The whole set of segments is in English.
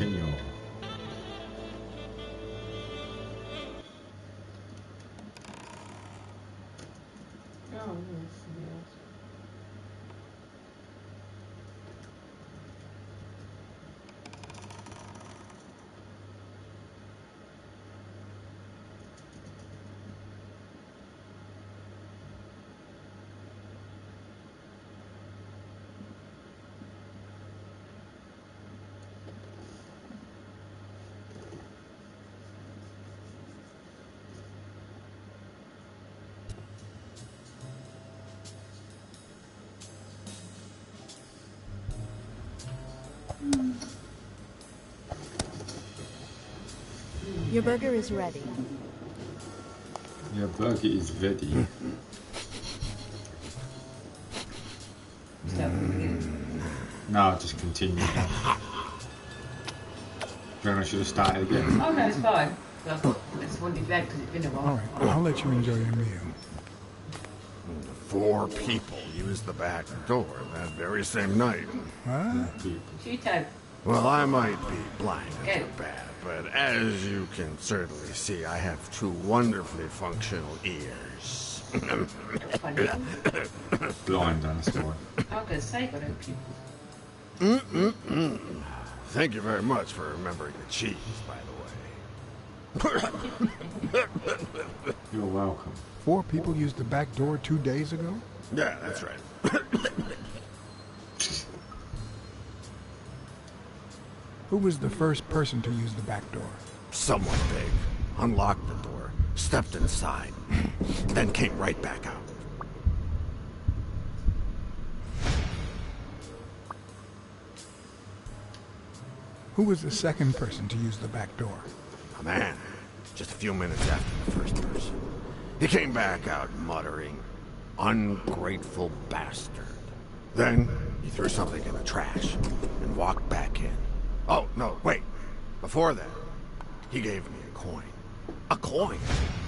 continue. Oh, yes. Your burger is ready. Your burger is ready. No, just continue. Then I should have started again. Oh, no, it's fine. I just wanted that because it's been a while. All right, I'll let you enjoy your meal. 4 people used the back door that very same night. Huh? Cheeto. Well, I might be blind Okay. or bad, but as you can certainly see, I have 2 wonderfully functional ears. Funny. Blind, that's why. I was going to say, got no pupils. Thank you very much for remembering the cheese, by the way. You're welcome. 4 people used the back door 2 days ago? Yeah, that's right. Who was the first person to use the back door? Someone big unlocked the door, stepped inside, then came right back out. Who was the second person to use the back door? A man, just a few minutes after the first person. He came back out muttering, "Ungrateful bastard." Then he threw something in the trash and walked back in. Oh, no, wait. Before that, he gave me a coin. A coin?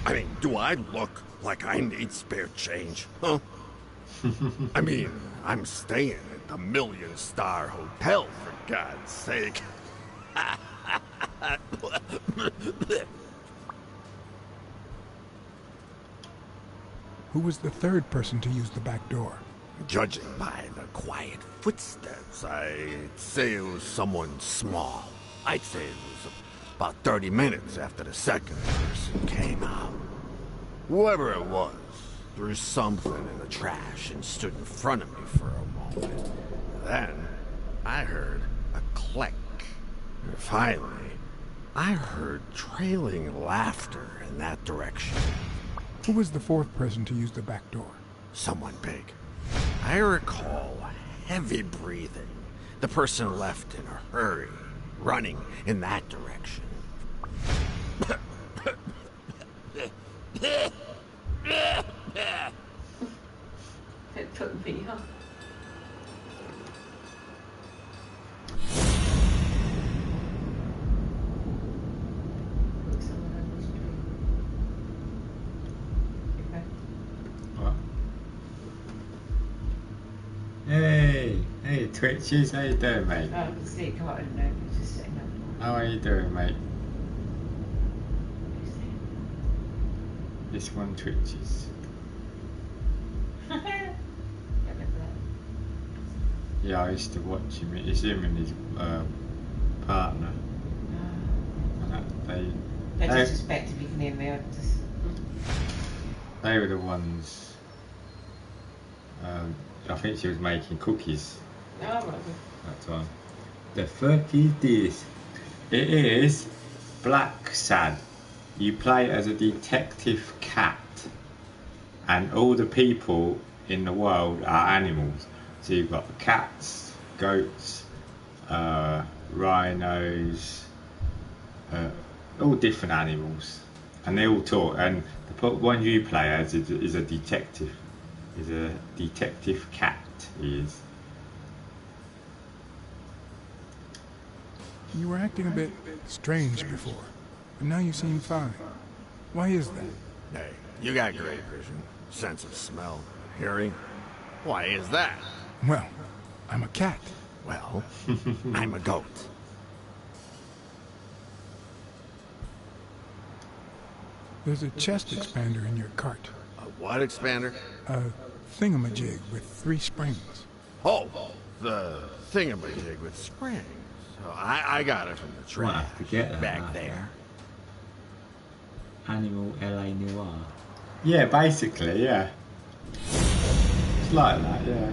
I mean, do I look like I need spare change, huh? I mean, I'm staying at the million-star hotel, for God's sake. Who was the third person to use the back door? Judging by the quiet footsteps, I'd say it was someone small. I'd say it was about 30 minutes after the second person came out. Whoever it was threw something in the trash and stood in front of me for a moment. Then I heard a click. And finally, I heard trailing laughter in that direction. Who was the fourth person to use the back door? Someone big. I recall heavy breathing. The person left in a hurry, running in that direction. It put me off. Hey, Twitches, how you doing, mate? Oh, I can see it come out of the note. It's just sitting up. How are you doing, mate? This one Twitches. Yeah, I used to watch him. It's him and his partner. And I just suspect if you can hear me, I just... they were the ones. I think she was making cookies Oh, right. that time. The fuck is this? It is Blacksad. You play as a detective cat, and all the people in the world are animals. So you've got cats, goats, rhinos, all different animals, and they all talk. And the one you play as is a detective. Is a detective cat. He is. You were acting a bit strange before, but now you seem fine. Why is that? Hey, you got great vision, sense of smell, hearing. Why is that? Well, I'm a cat. Well, I'm a goat. There's a chest expander in your cart. A what expander? A thingamajig with 3 springs. Oh, the thingamajig with springs. Oh, I got it from the Might trash have to get that back out. there. Animal LA Noir. Yeah, basically, yeah. It's like that, yeah.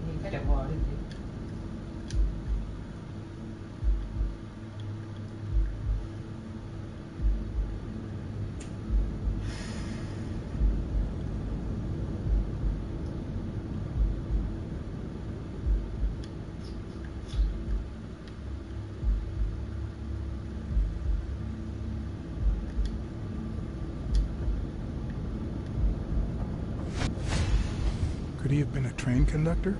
Nhìn cái đẹp bò đi. Could he have been a train conductor?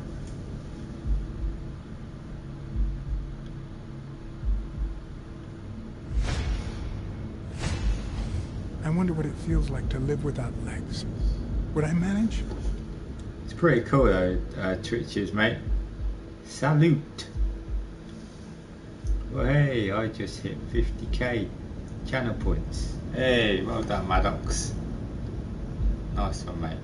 I wonder what it feels like to live without legs. Would I manage? It's pretty cool though, Twitches, mate. Salute! Well, hey, I just hit 50k channel points. Hey, well done, Maddox. Nice one, mate.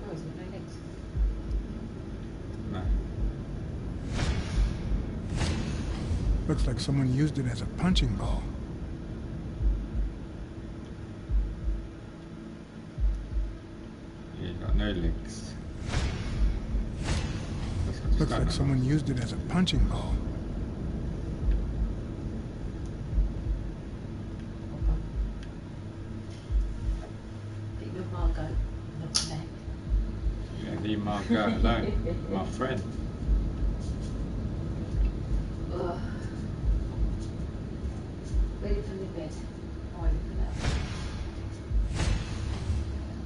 Oh, it's not legs. No. Looks like someone used it as a punching ball. You got no legs. Looks like someone used it as a punching ball. Leave the Margot alone. Yeah, leave Margot alone, my friend. Ugh. Ready for the bed. Oh, I look at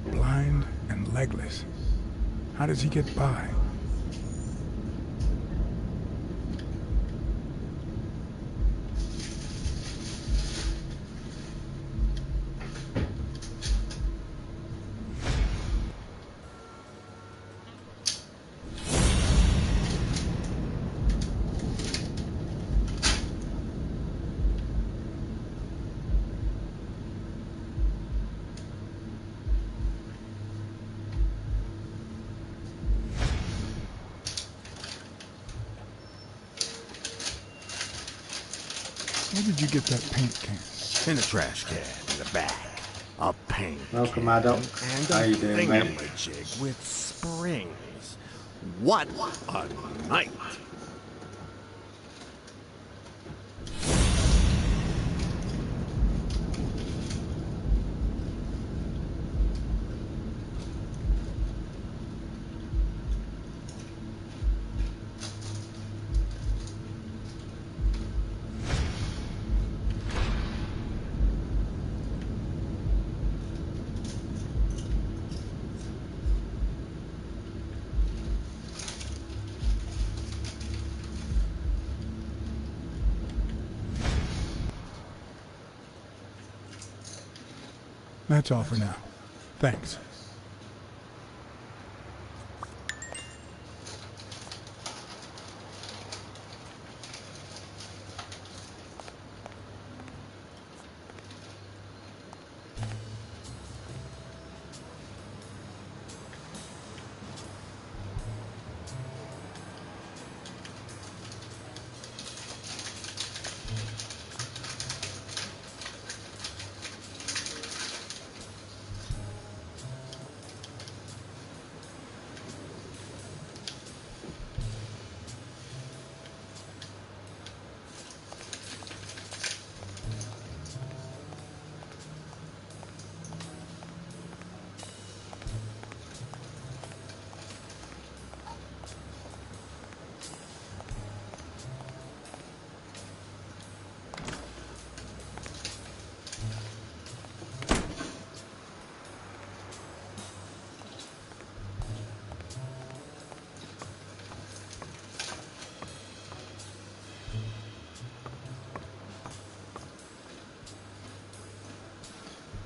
that. Blind and legless. How does he get by? Where did you get that paint can? In the trash can, in the back. A paint Welcome, can Maddox. and How a you doing, mate? thingamajig with springs. What a night! That's all for now. Thanks.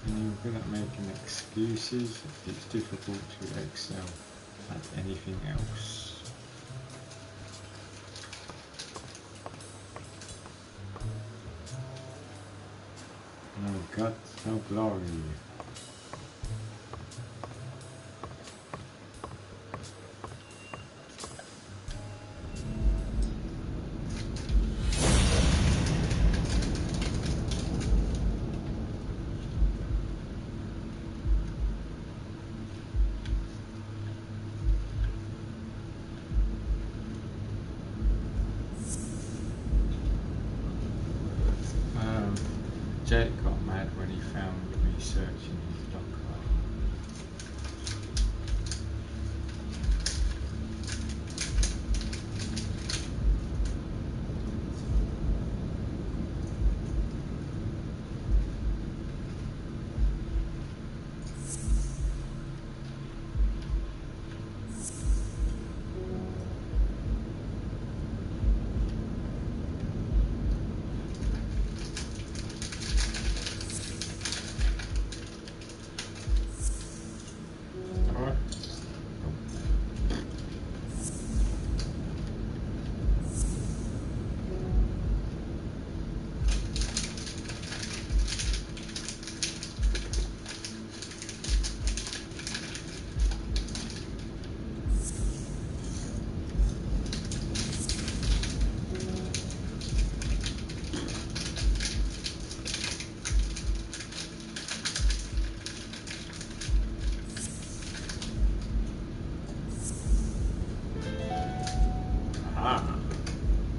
When you're good at making excuses, it's difficult to excel. add anything else. No guts, no glory. Jake got mad when he found me searching his locker.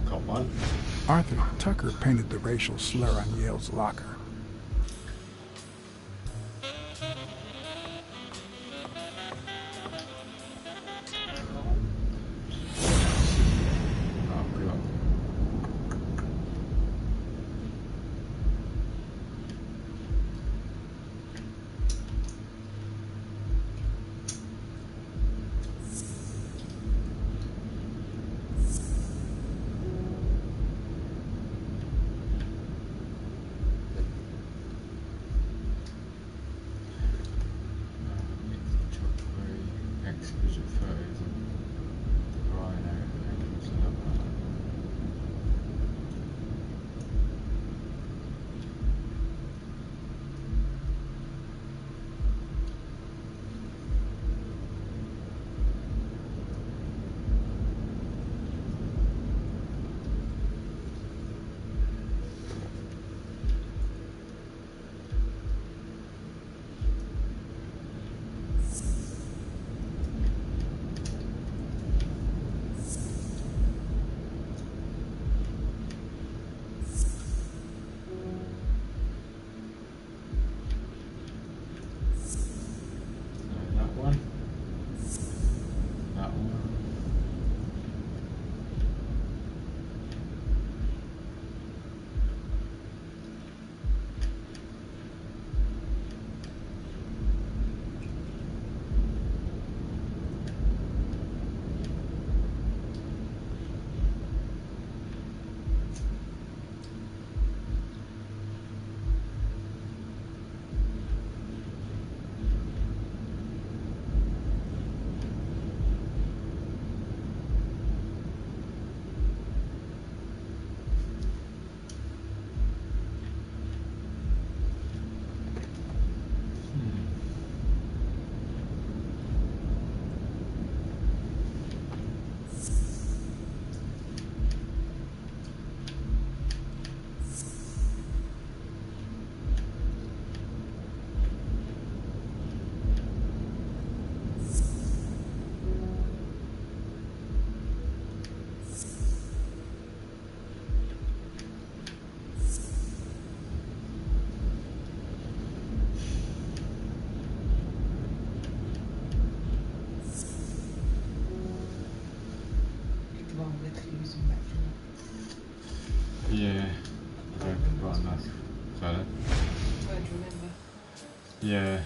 Got one. Arthur Tucker painted the racial slur on Yale's locker. Yeah, I've got enough. Sorry. Trying to remember. Yeah.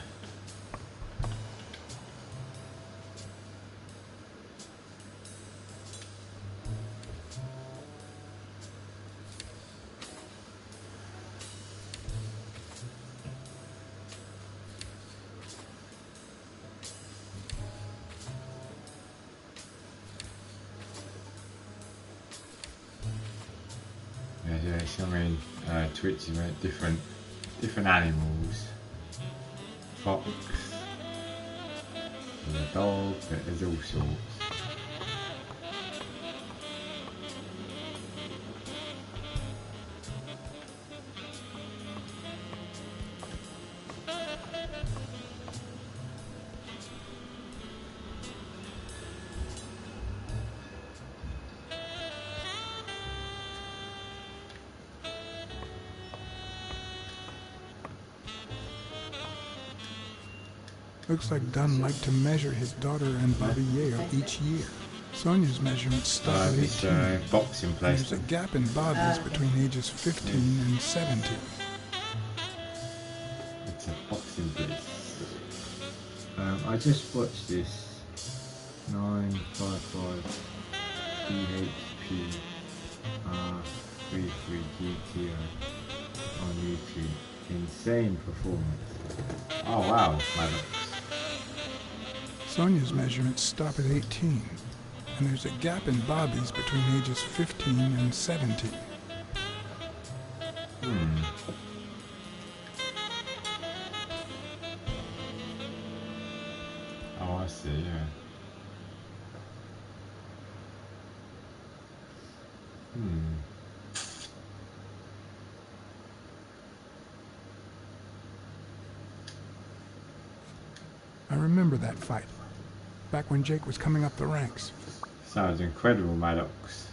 yeah, so many Twitches about different animals. Fox, there's a dog, there's all sorts. Looks like Dunn liked to measure his daughter and Bobby Yale each year. Sonia's measurements stop at 18. Boxing place. There's a gap in Bobby's between ages 15 and 17. It's a boxing place. I just watched this 955 PHP R33 GTO on YouTube. Insane performance. Oh wow, Maddox. Sonia's measurements stop at 18, and there's a gap in Bobby's between ages 15 and 17. Oh, I see, yeah. I remember that fight, back when Jake was coming up the ranks. Sounds incredible, Maddox.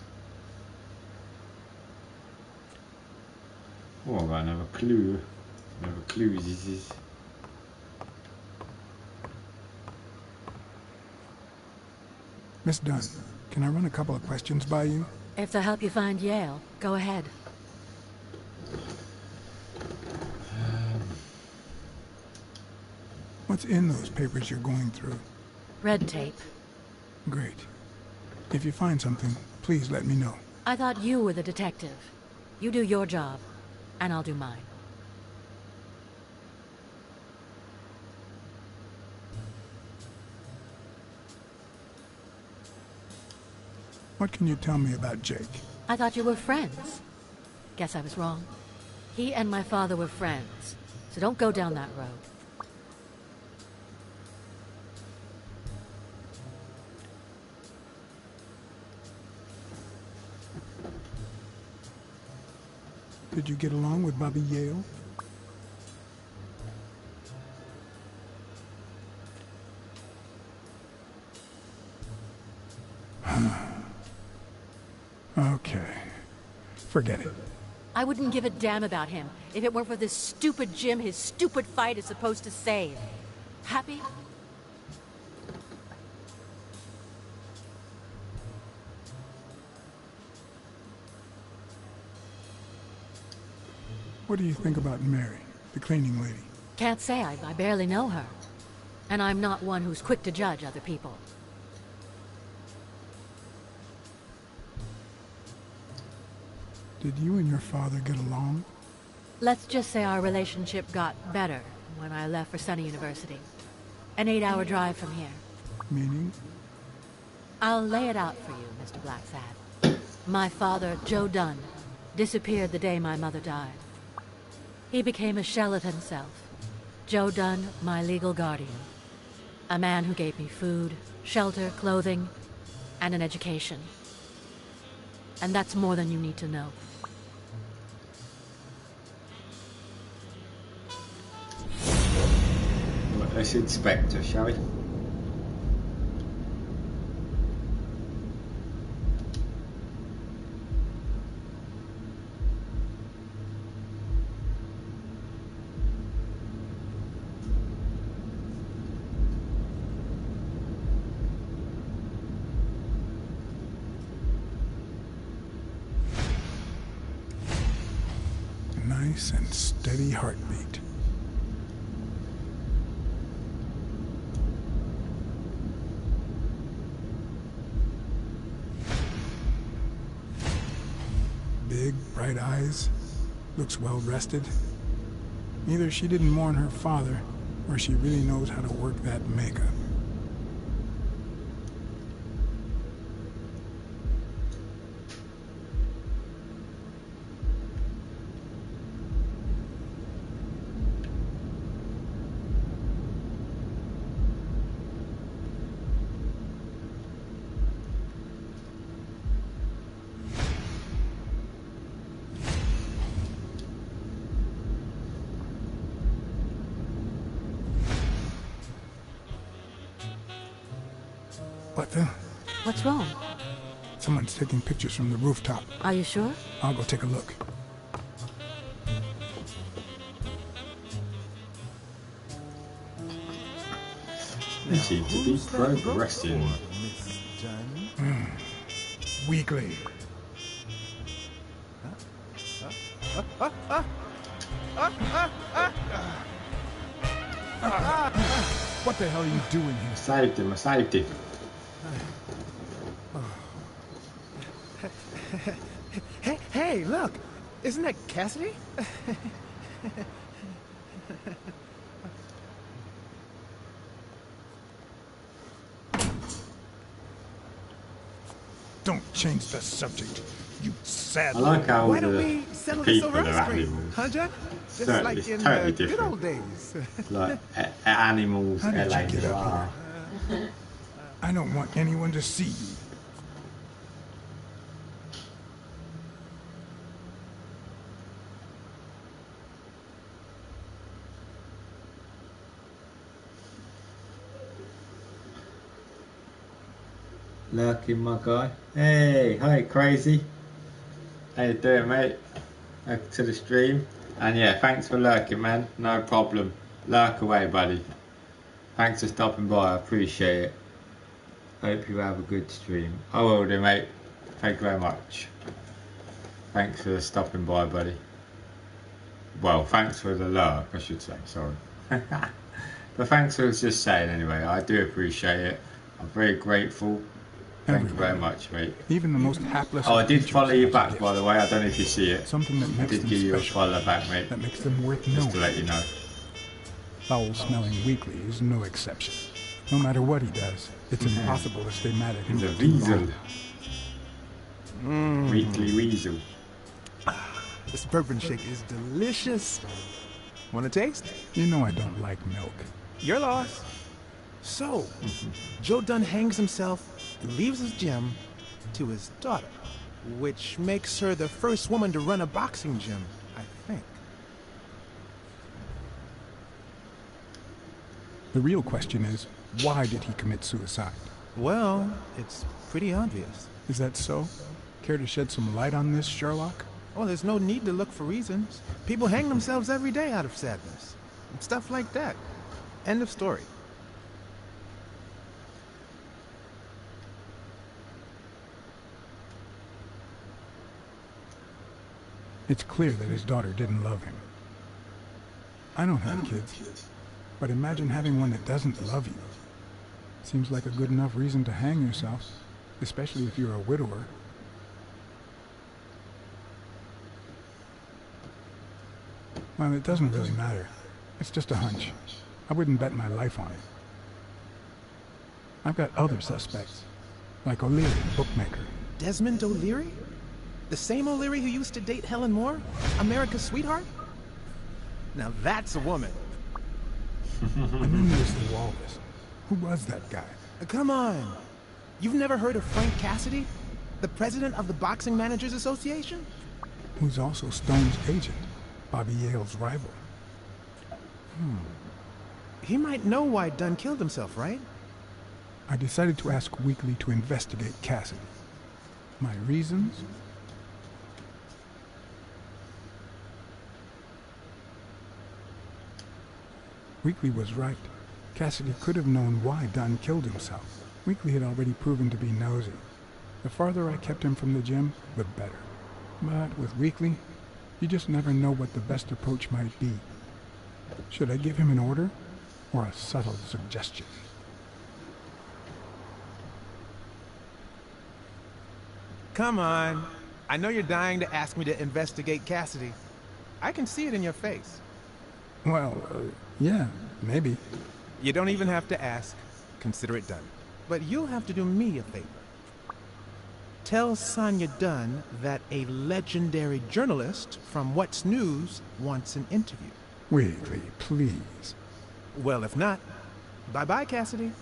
Oh, I've got another clue. Another clue this is. Miss Dunn, can I run a couple of questions by you? If they'll help you find Yale, go ahead. What's in those papers you're going through? Red tape. Great. If you find something, please let me know. I thought you were the detective. You do your job, and I'll do mine. What can you tell me about Jake? I thought you were friends. Guess I was wrong. He and my father were friends, so don't go down that road. Did you get along with Bobby Yale? Okay. Forget it. I wouldn't give a damn about him if it weren't for this stupid Jim his stupid fight is supposed to save. Happy? What do you think about Mary, the cleaning lady? Can't say. I barely know her. And I'm not one who's quick to judge other people. Did you and your father get along? Let's just say our relationship got better when I left for Sunny University. An 8-hour drive from here. Meaning? I'll lay it out for you, Mr. Blacksad. My father, Joe Dunn, disappeared the day my mother died. He became a shell of himself. Joe Dunn, my legal guardian. A man who gave me food, shelter, clothing, and an education. And that's more than you need to know. Let's inspect her, shall we? Nice and steady heartbeat. Big, bright eyes. Looks well rested. Either she didn't mourn her father, or she really knows how to work that makeup. What the? What's wrong? Someone's taking pictures from the rooftop. Are you sure? I'll go take a look. They seem to be progressing. Weekly. What the hell are you doing here? I saved him, I saved him. Hey, look! Isn't that Cassidy? Don't change the subject, you sad. I like how Why don't the we settle this people over are ice cream? animals. Huh, Jack? Just Certainly, like it's in totally the good different. old days. Like animals, How did you LA get up Noir. I don't want anyone to see you. Lurking, my guy. Hey, hi, crazy. How you doing, mate? Back to the stream. And yeah, thanks for lurking, man. No problem. Lurk away, buddy. Thanks for stopping by. I appreciate it. Hope you have a good stream. I will do, mate. Thank you very much. Thanks for stopping by, buddy. Well, thanks for the lurk, I should say. Sorry. But thanks for just saying anyway. I do appreciate it. I'm very grateful. Thank you very much, mate. Even the most hapless. Oh, I did creatures follow you have back, gifts. by the way. I don't know if you see it. Something that I makes did them give you a special. follow back, mate. That makes them worth Just to knowing. let you know. Foul-smelling Weekly is no exception. No matter what he does, it's impossible to stay mad at him. The for too weasel. long. Weekly weasel. This bourbon shake is delicious. Want to taste? You know I don't like milk. Your loss. So, Joe Dunn hangs himself, leaves his gym to his daughter, which makes her the first woman to run a boxing gym, I think. The real question is, why did he commit suicide? Well, it's pretty obvious. Is that so? Care to shed some light on this, Sherlock? Well, there's no need to look for reasons. People hang themselves every day out of sadness. Stuff like that. End of story. It's clear that his daughter didn't love him. I don't have kids, but imagine having one that doesn't love you. Seems like a good enough reason to hang yourself, especially if you're a widower. Well, it doesn't really matter. It's just a hunch. I wouldn't bet my life on it. I've got other suspects, like O'Leary, the bookmaker. Desmond O'Leary? The same O'Leary who used to date Helen Moore? America's sweetheart? Now that's a woman. And then there's the Walrus. Who was that guy? Come on. You've never heard of Frank Cassidy? The president of the Boxing Managers Association? Who's also Stone's agent, Bobby Yale's rival. He might know why Dunn killed himself, right? I decided to ask Weekly to investigate Cassidy. My reasons? Weekly was right. Cassidy could have known why Dunn killed himself. Weekly had already proven to be nosy. The farther I kept him from the gym, the better. But with Weekly, you just never know what the best approach might be. Should I give him an order, or a subtle suggestion? Come on. I know you're dying to ask me to investigate Cassidy. I can see it in your face. Well, yeah, maybe. You don't even have to ask. Consider it done. But you'll have to do me a favor. Tell Sonia Dunn that a legendary journalist from What's News wants an interview. Weekly, please. Well, if not, bye-bye, Cassidy.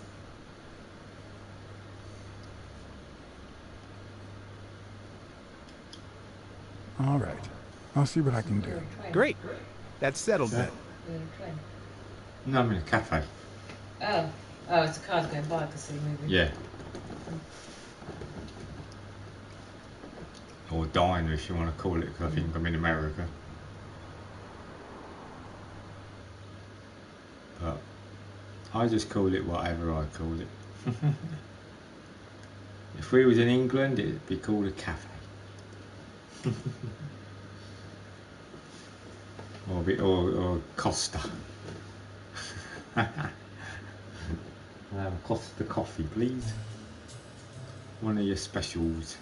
All right. I'll see what I can do. Great. That's settled then. No, I'm in a cafe. Oh, it's a car to go by because of the movie. Yeah. Or diner if you want to call it, because I think I'm in America. But I just call it whatever I call it. If we was in England, it'd be called a cafe. or Costa. I'll have a Costa coffee, please. One of your specials.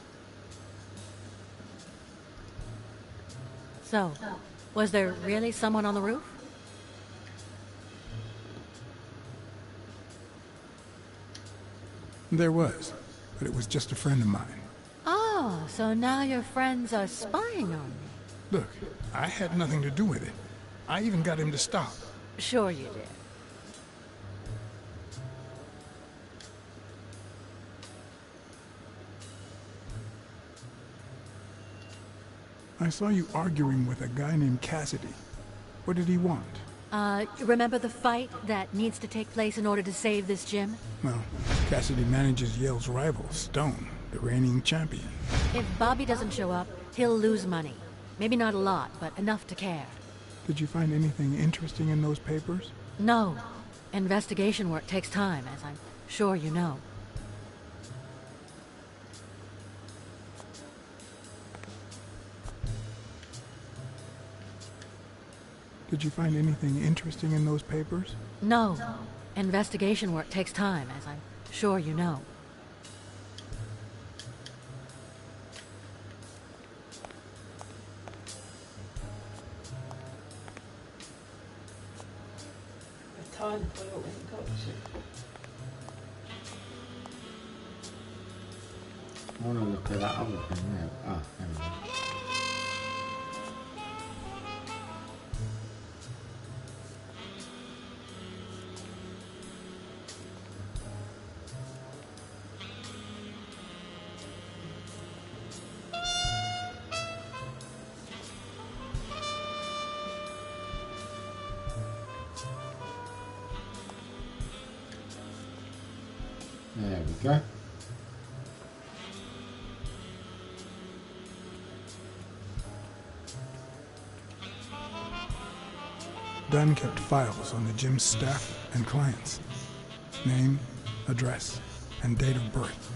So, was there really someone on the roof? There was, but it was just a friend of mine. Oh, so now your friends are spying on me. Look, I had nothing to do with it. I even got him to stop. Sure you did. I saw you arguing with a guy named Cassidy. What did he want? Remember the fight that needs to take place in order to save this gym? Well, Cassidy manages Yale's rival, Stone, the reigning champion. If Bobby doesn't show up, he'll lose money. Maybe not a lot, but enough to care. Did you find anything interesting in those papers? No. Investigation work takes time, as I'm sure you know. Did you find anything interesting in those papers? No. Investigation work takes time, as I'm sure you know. The time for when it got to. I want to look at that other thing now. Ah, there we go. There we go. Dunn kept files on the gym's staff and clients. Name, address, and date of birth.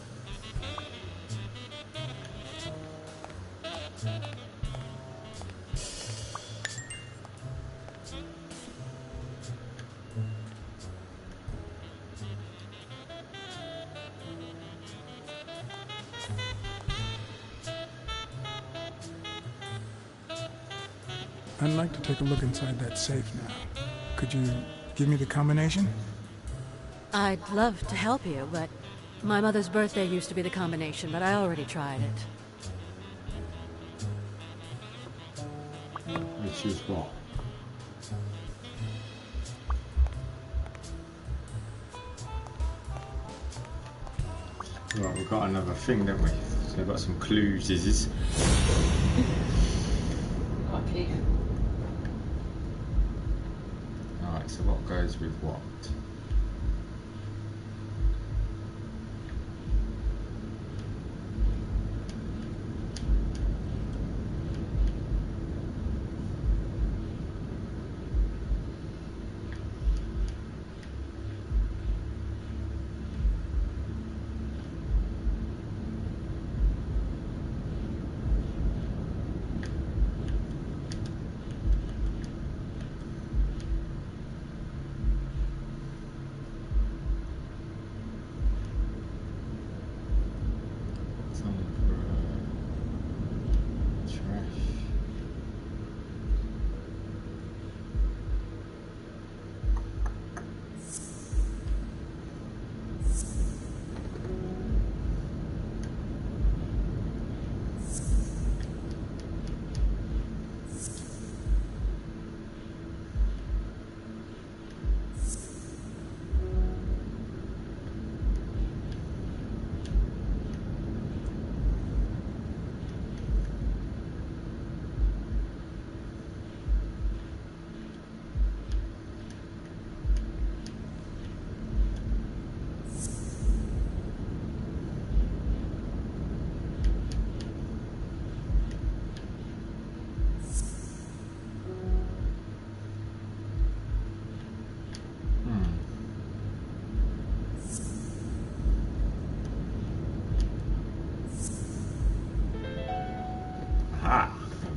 I'd like to take a look inside that safe now. Could you give me the combination? I'd love to help you, but my mother's birthday used to be the combination, but I already tried it. Which is what? Right, we've got another thing, don't we? So we've got some clues, is Lucky. Alright, so what goes with what?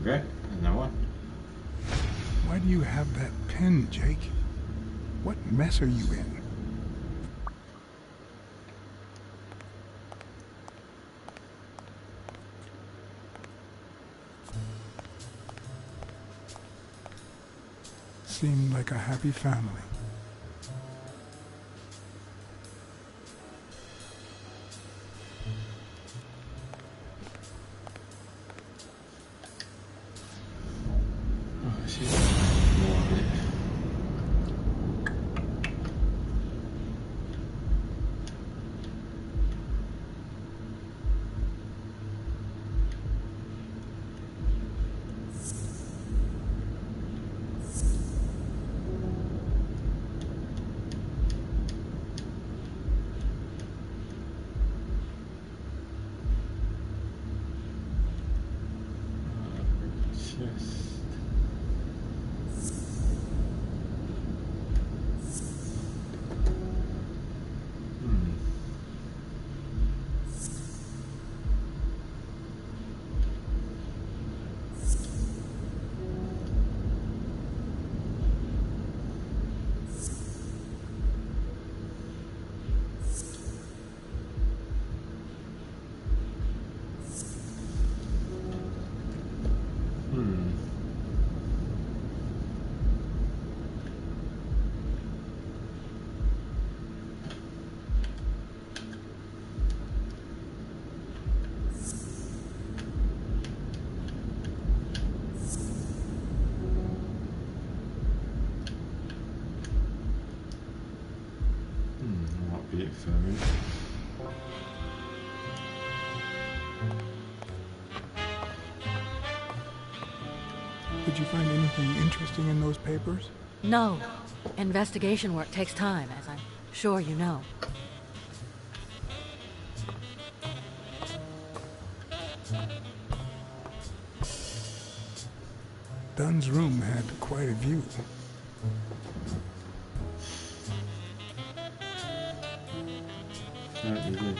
Okay, another one. Why do you have that pen, Jake? What mess are you in? Seemed like a happy family. Oh, she's more of it. Just might be it for me. Did you find anything interesting in those papers? No. Investigation work takes time, as I'm sure you know. Dunn's room had quite a view. Certainly did.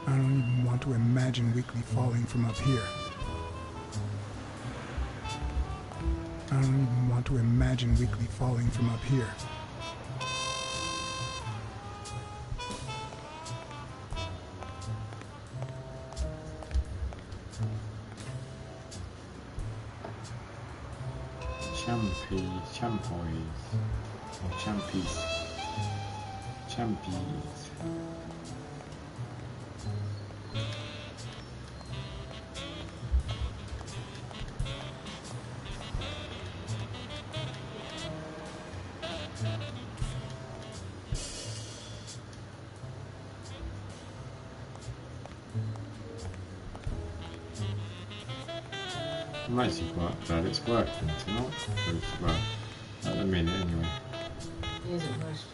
I don't even want to imagine Weekly falling from up here. I don't even want to imagine Weekly falling from up here. Champies, or champies, champies. Makes you quite glad it's working tonight. Well, at the minute anyway. It isn't rushed.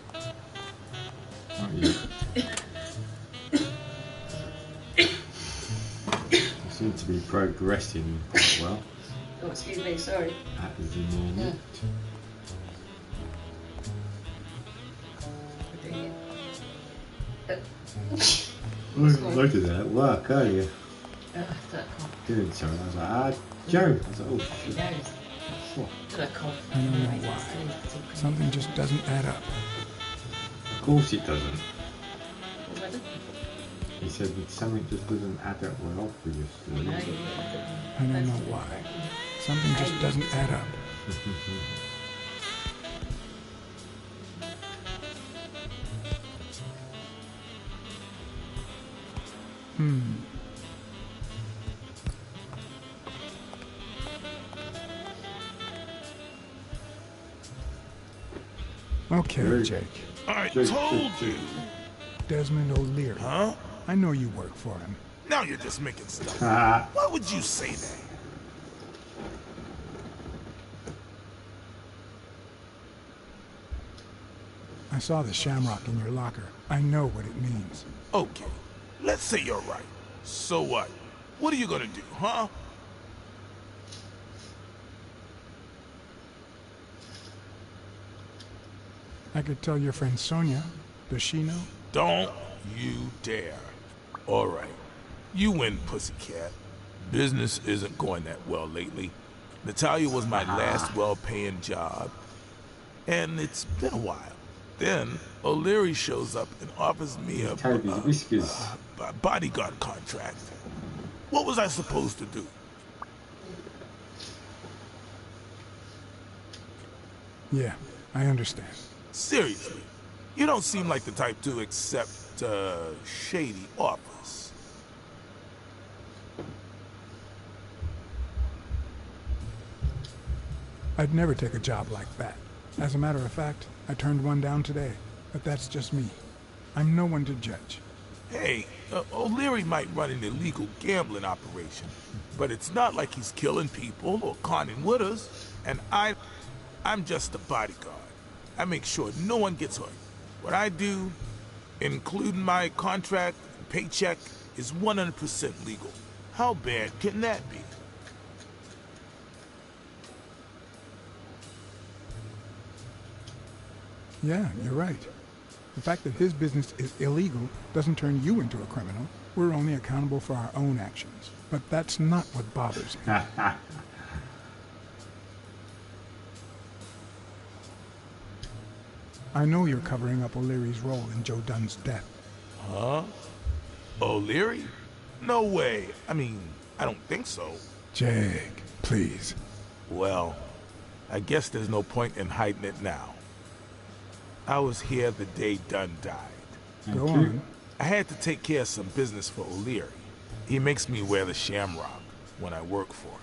Not yet. You seem to be progressing quite well Oh, excuse me, sorry. at the moment. We're doing it. Look at that at work earlier. That cough. Doing something. I was like, Joe. I was like, oh He shit. knows. What? That cough. I don't know why. Something just doesn't add up. Of course it doesn't. What's that? He said that something just doesn't add up well for you. No, Steve. you I don't know why. Something just doesn't add up. Very- Okay, Jake. I Jake, told Jake, you. Desmond O'Leary. Huh? I know you work for him. Now you're just making stuff. Ah, Why would you say that? I saw the shamrock in your locker. I know what it means. Okay, let's say you're right. So what? What are you gonna do, huh? I could tell your friend Sonia. Does she know? Don't you dare. All right. You win, pussycat. Business isn't going that well lately. Natalia was my last well-paying job. And it's been a while. Then, O'Leary shows up and offers me a tied his whiskers. bodyguard contract. What was I supposed to do? Yeah, I understand. Seriously, you don't seem like the type to accept, shady offers. I'd never take a job like that. As a matter of fact, I turned one down today. But that's just me. I'm no one to judge. Hey, O'Leary might run an illegal gambling operation, but it's not like he's killing people or conning widows. And I'm just a bodyguard. I make sure no one gets hurt. What I do, including my contract, paycheck, is 100% legal. How bad can that be? Yeah, you're right. The fact that his business is illegal doesn't turn you into a criminal. We're only accountable for our own actions. But that's not what bothers me. I know you're covering up O'Leary's role in Joe Dunn's death. Huh? O'Leary? No way. I mean, I don't think so. Jake, please. Well, I guess there's no point in hiding it now. I was here the day Dunn died. Go on. I had to take care of some business for O'Leary. He makes me wear the shamrock when I work for him.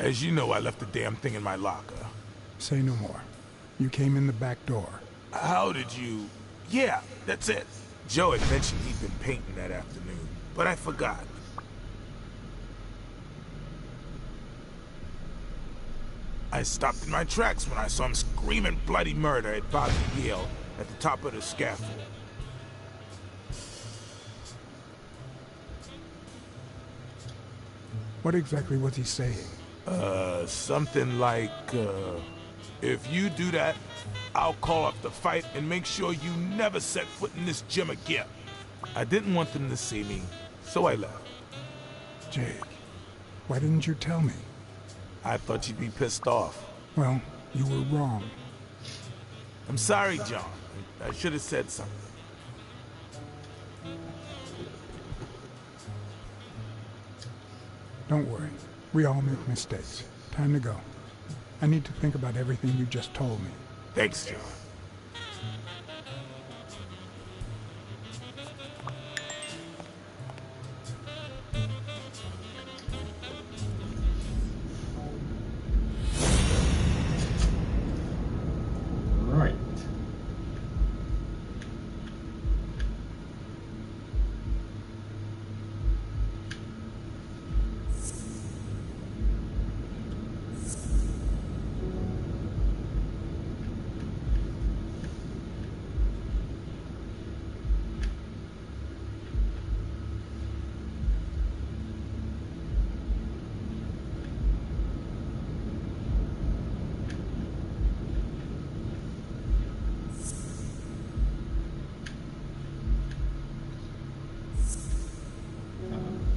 As you know, I left the damn thing in my locker. Say no more. You came in the back door. How did you... Yeah, that's it. Joe had mentioned he'd been painting that afternoon, but I forgot. I stopped in my tracks when I saw him screaming bloody murder at Bobby Yale at the top of the scaffold. What exactly was he saying? Something like, if you do that, I'll call off the fight and make sure you never set foot in this gym again. I didn't want them to see me, so I left. Jake, why didn't you tell me? I thought you'd be pissed off. Well, you were wrong. I'm sorry, John. I should have said something. Don't worry. We all make mistakes. Time to go. I need to think about everything you just told me. Thanks, John. Right.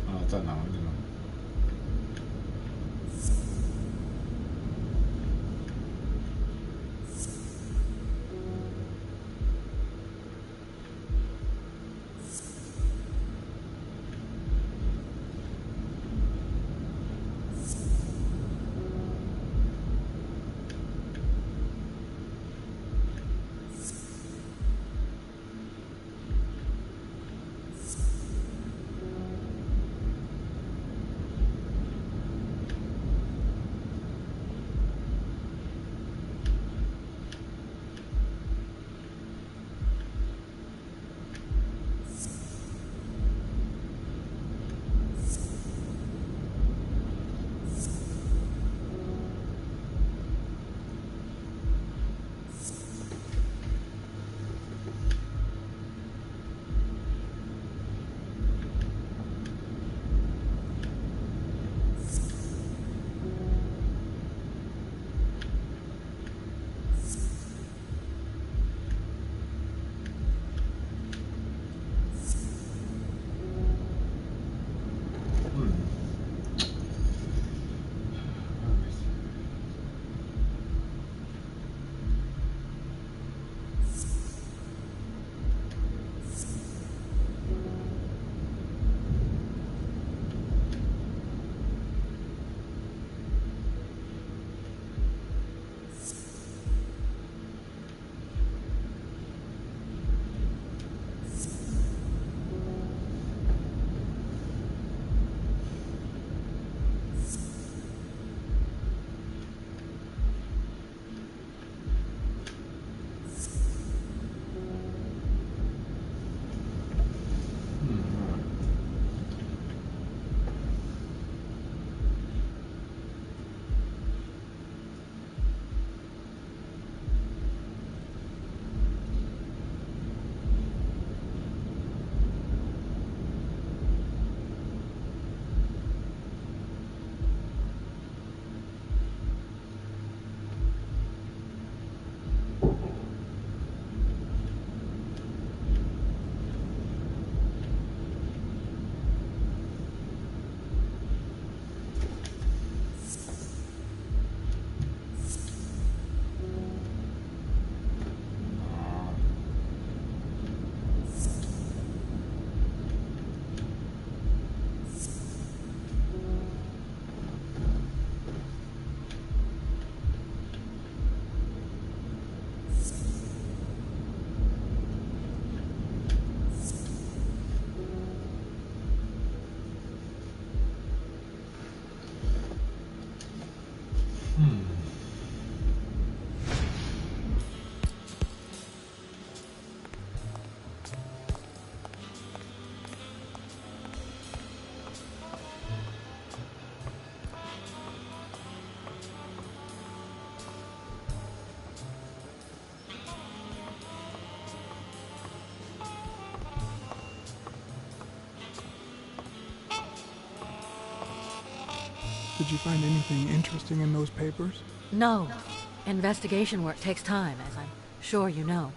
I don't know. Did you find anything interesting in those papers? No. Investigation work takes time, as I'm sure you know.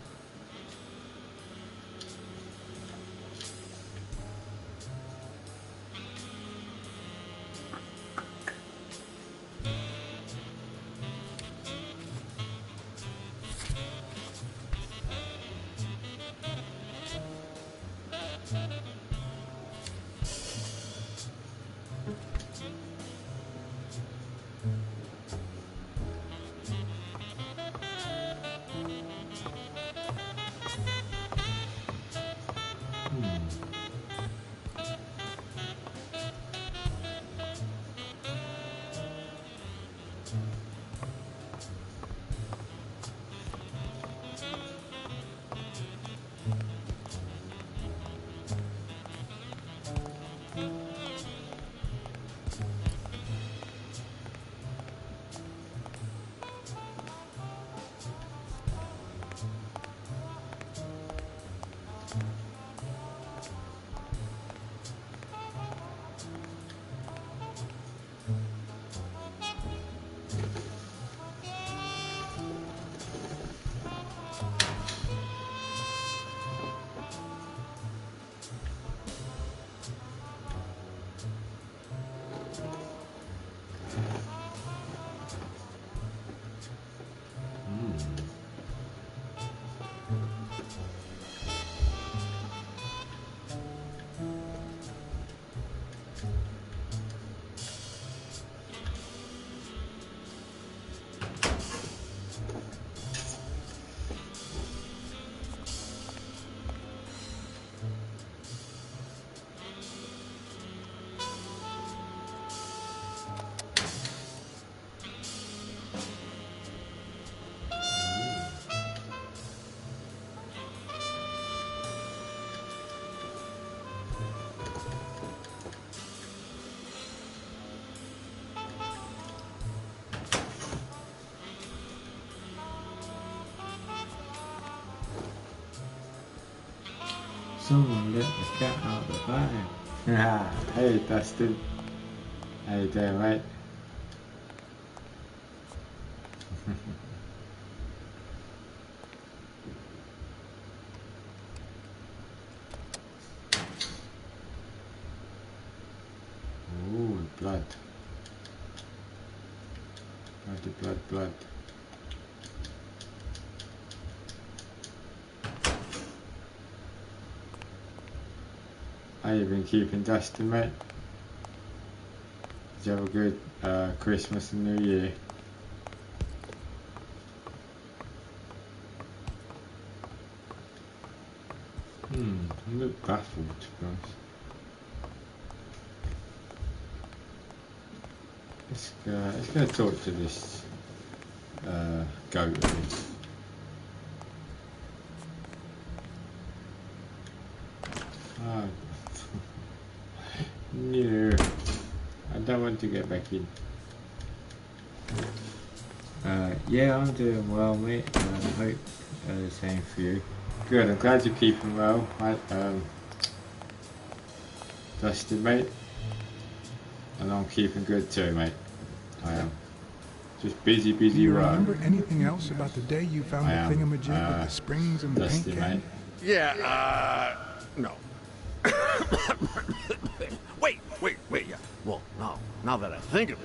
Someone let the cat out the bag. Hey Dustin. How you doing, mate? Ooh, blood. Blood. How you been keeping, Dustin, mate? Did you have a good Christmas and New Year? I'm a bit baffled, to be honest. Let's go talk to this goat of his. Oh. No, I don't want to get back in. Yeah, I'm doing well, mate. I hope the same for you. Good, I'm glad you're keeping well. Dustin, mate. And I'm keeping good too, mate. I am. Just busy Do you work. remember anything else about the day you found the thingamajig with the springs and the paint Dustin, can? mate. Yeah, no. Wait, yeah. Well, no, now that I think of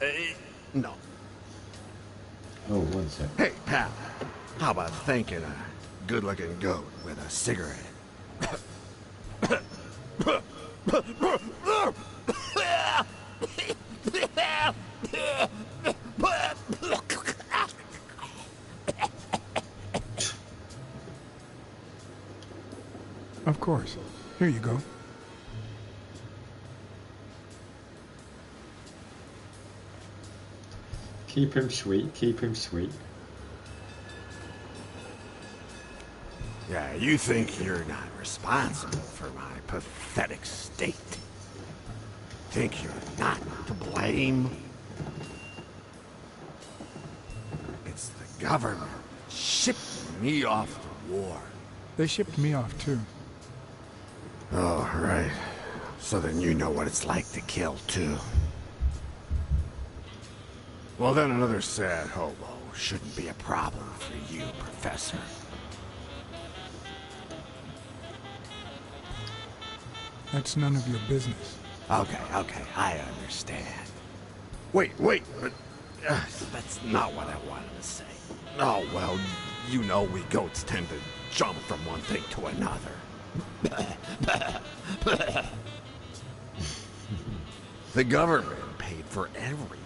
it, no. Oh, one sec. Hey, pal, how about thanking a good-looking goat with a cigarette? Of course. Here you go. Keep him sweet, keep him sweet. Yeah, you think you're not responsible for my pathetic state. Think you're not to blame? It's the government shipped me off to war. They shipped me off too. Oh, right. So then you know what it's like to kill, too. Well, then another sad hobo shouldn't be a problem for you, Professor. That's none of your business. Okay, I understand. Wait, but that's not what I wanted to say. Oh, well, you know we goats tend to jump from one thing to another. The government paid for everything.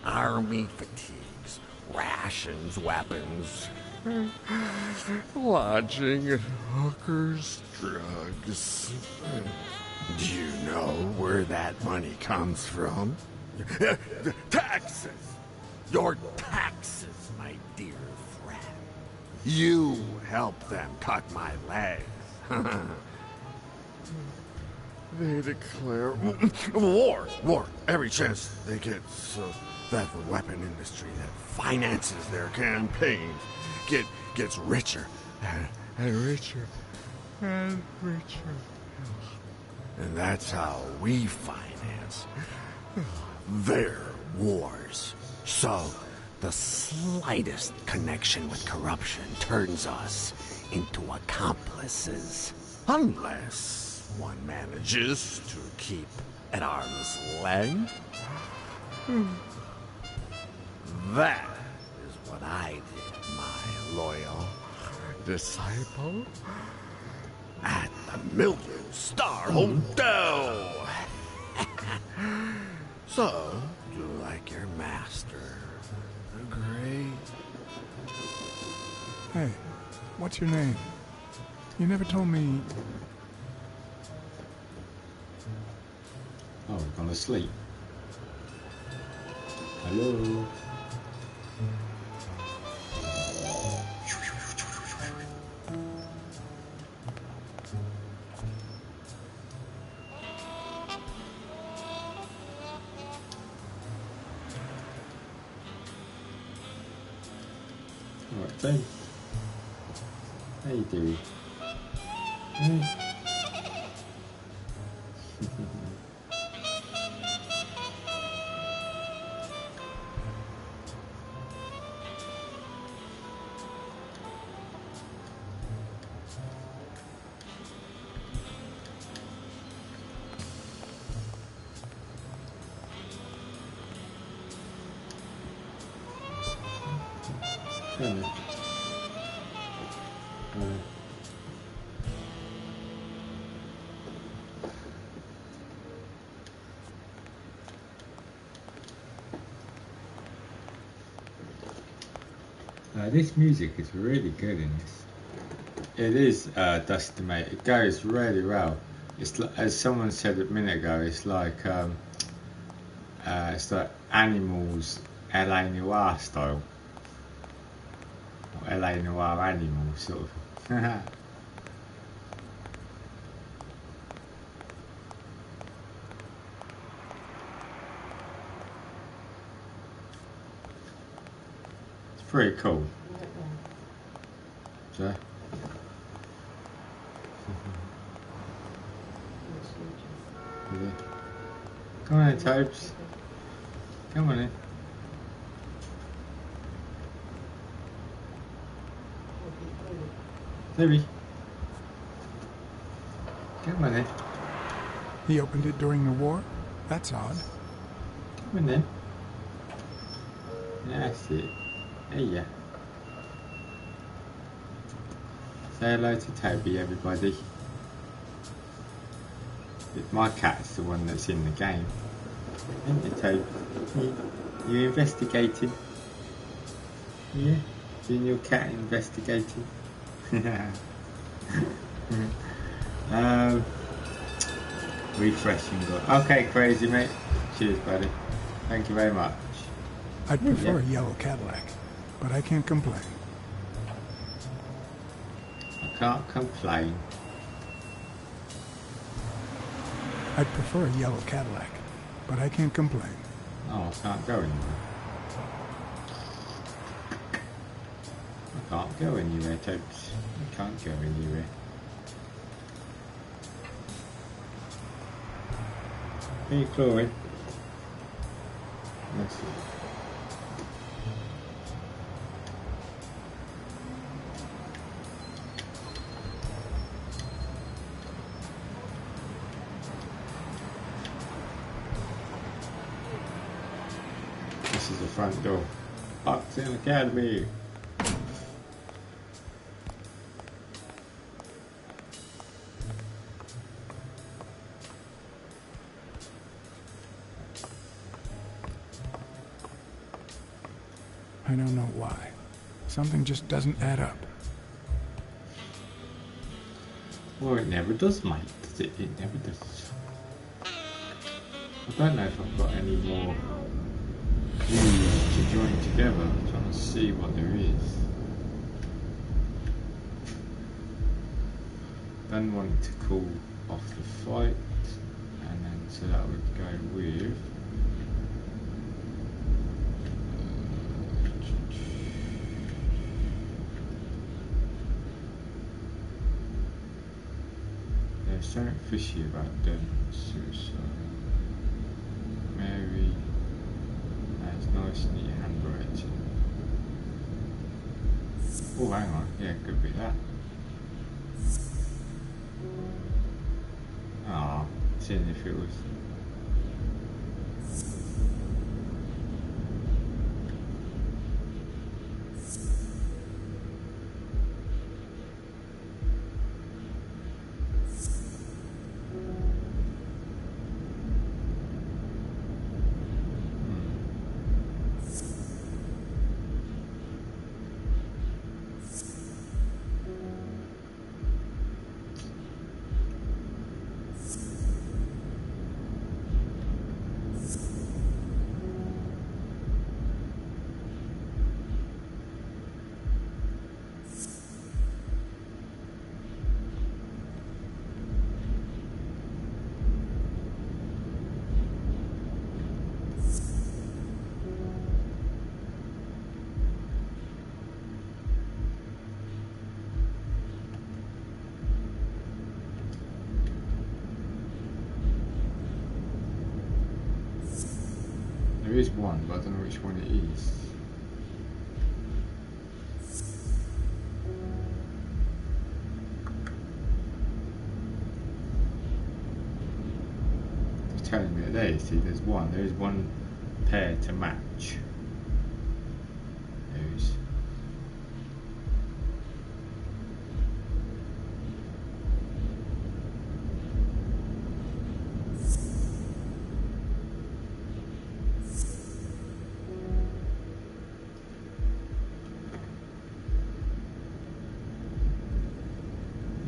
Army fatigues, rations, weapons, lodging, and hookers, drugs. Do you know where that money comes from? Taxes! Your taxes, my dear friend. You helped them cut my legs. They declare war every chance they get, so that the weapon industry that finances their campaigns gets richer and richer and richer. And that's how we finance their wars. So the slightest connection with corruption turns us into accomplices. Unless one manages to keep at arm's length. That is what I did, my loyal disciple, at the Million-Star Hotel. So, do you like your master, the great? Hey, what's your name? You never told me. Oh, we've gone to sleep. Hello. Alright, Dave. How you doing? This music is really good in this. It is, Dusty, mate. It goes really well. It's like, as someone said a minute ago, it's like Animals, LA Noir style, or LA Noir Animals, sort of. It's pretty cool. So. Come on in, Tobes. Come on in. Toby. Come on in. He opened it during the war? That's odd. Come on in. That's it. There you. Say hello to Toby, everybody. My cat's the one that's in the game. Isn't it, Toby? You investigating? Yeah? Doing your cat investigating? Refreshing. Okay, crazy mate. Cheers, buddy. Thank you very much. I'd prefer a yellow Cadillac, but I can't complain. I can't complain. I'd prefer a yellow Cadillac, but I can't complain. Oh, I can't go anywhere. I can't go anywhere, Tobes. I can't go anywhere. Are you clawing? Let's see. this is the front door. Boxing Academy. I don't know why. Something just doesn't add up. Well, it never does, mate. Does it? It never does. I don't know if I've got any more clues to join together. I'm trying to see what there is. Then want to call off the fight, and then so that would go with. There's something fishy about them. Suicide. Mary has nice neat handwriting. Oh, hang on. Yeah, it could be that. Ah, seeing if it was. There is one, but I don't know which one it is. It's telling me that there, you see, there's one. There is one pair to match. There's.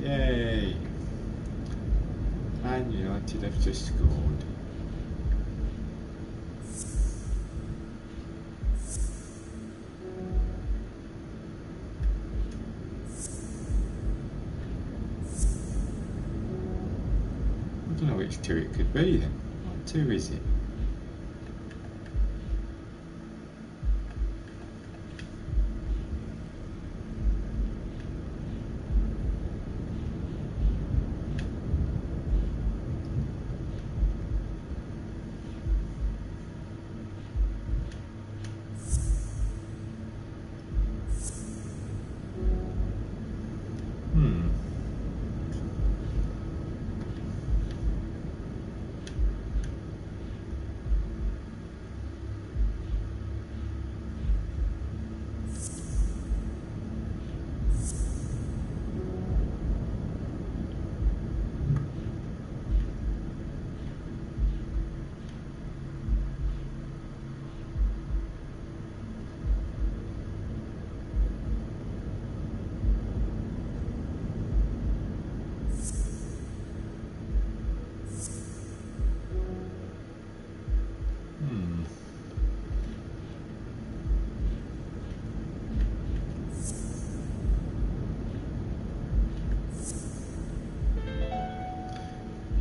Yay! Man United have just scored. I don't know which two it could be then. What two is it?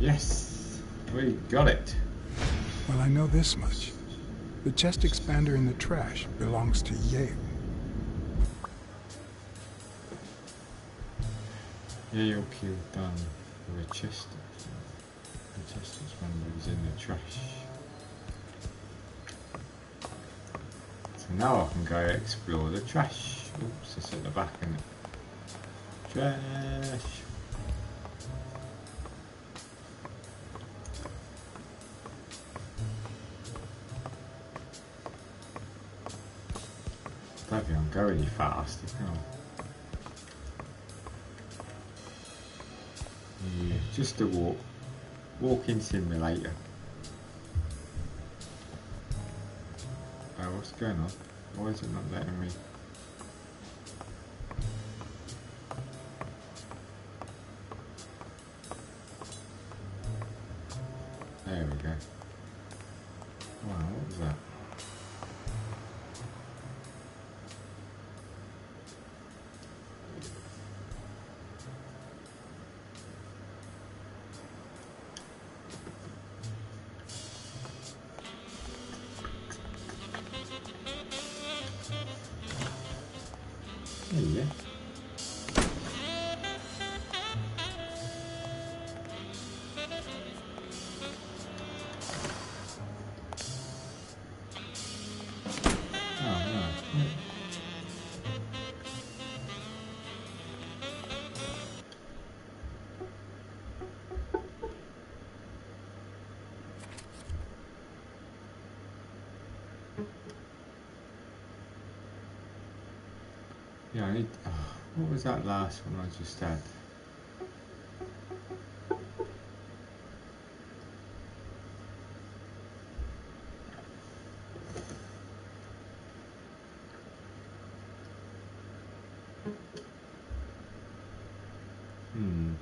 Yes, we got it. Well, I know this much. The chest expander in the trash belongs to Yale. Yale killed Dunn with a chest. The chest expander was in the trash. So now I can go explore the trash. Oops, it's at the back, isn't it? Trash. can't go any faster, can I? Yeah, just a walking simulator. Oh, what's going on? Why is it not letting me? There we go. Wow, what was that? Yeah. Oh no. Yeah, I need. Oh, what was that last one I just had? Hmm.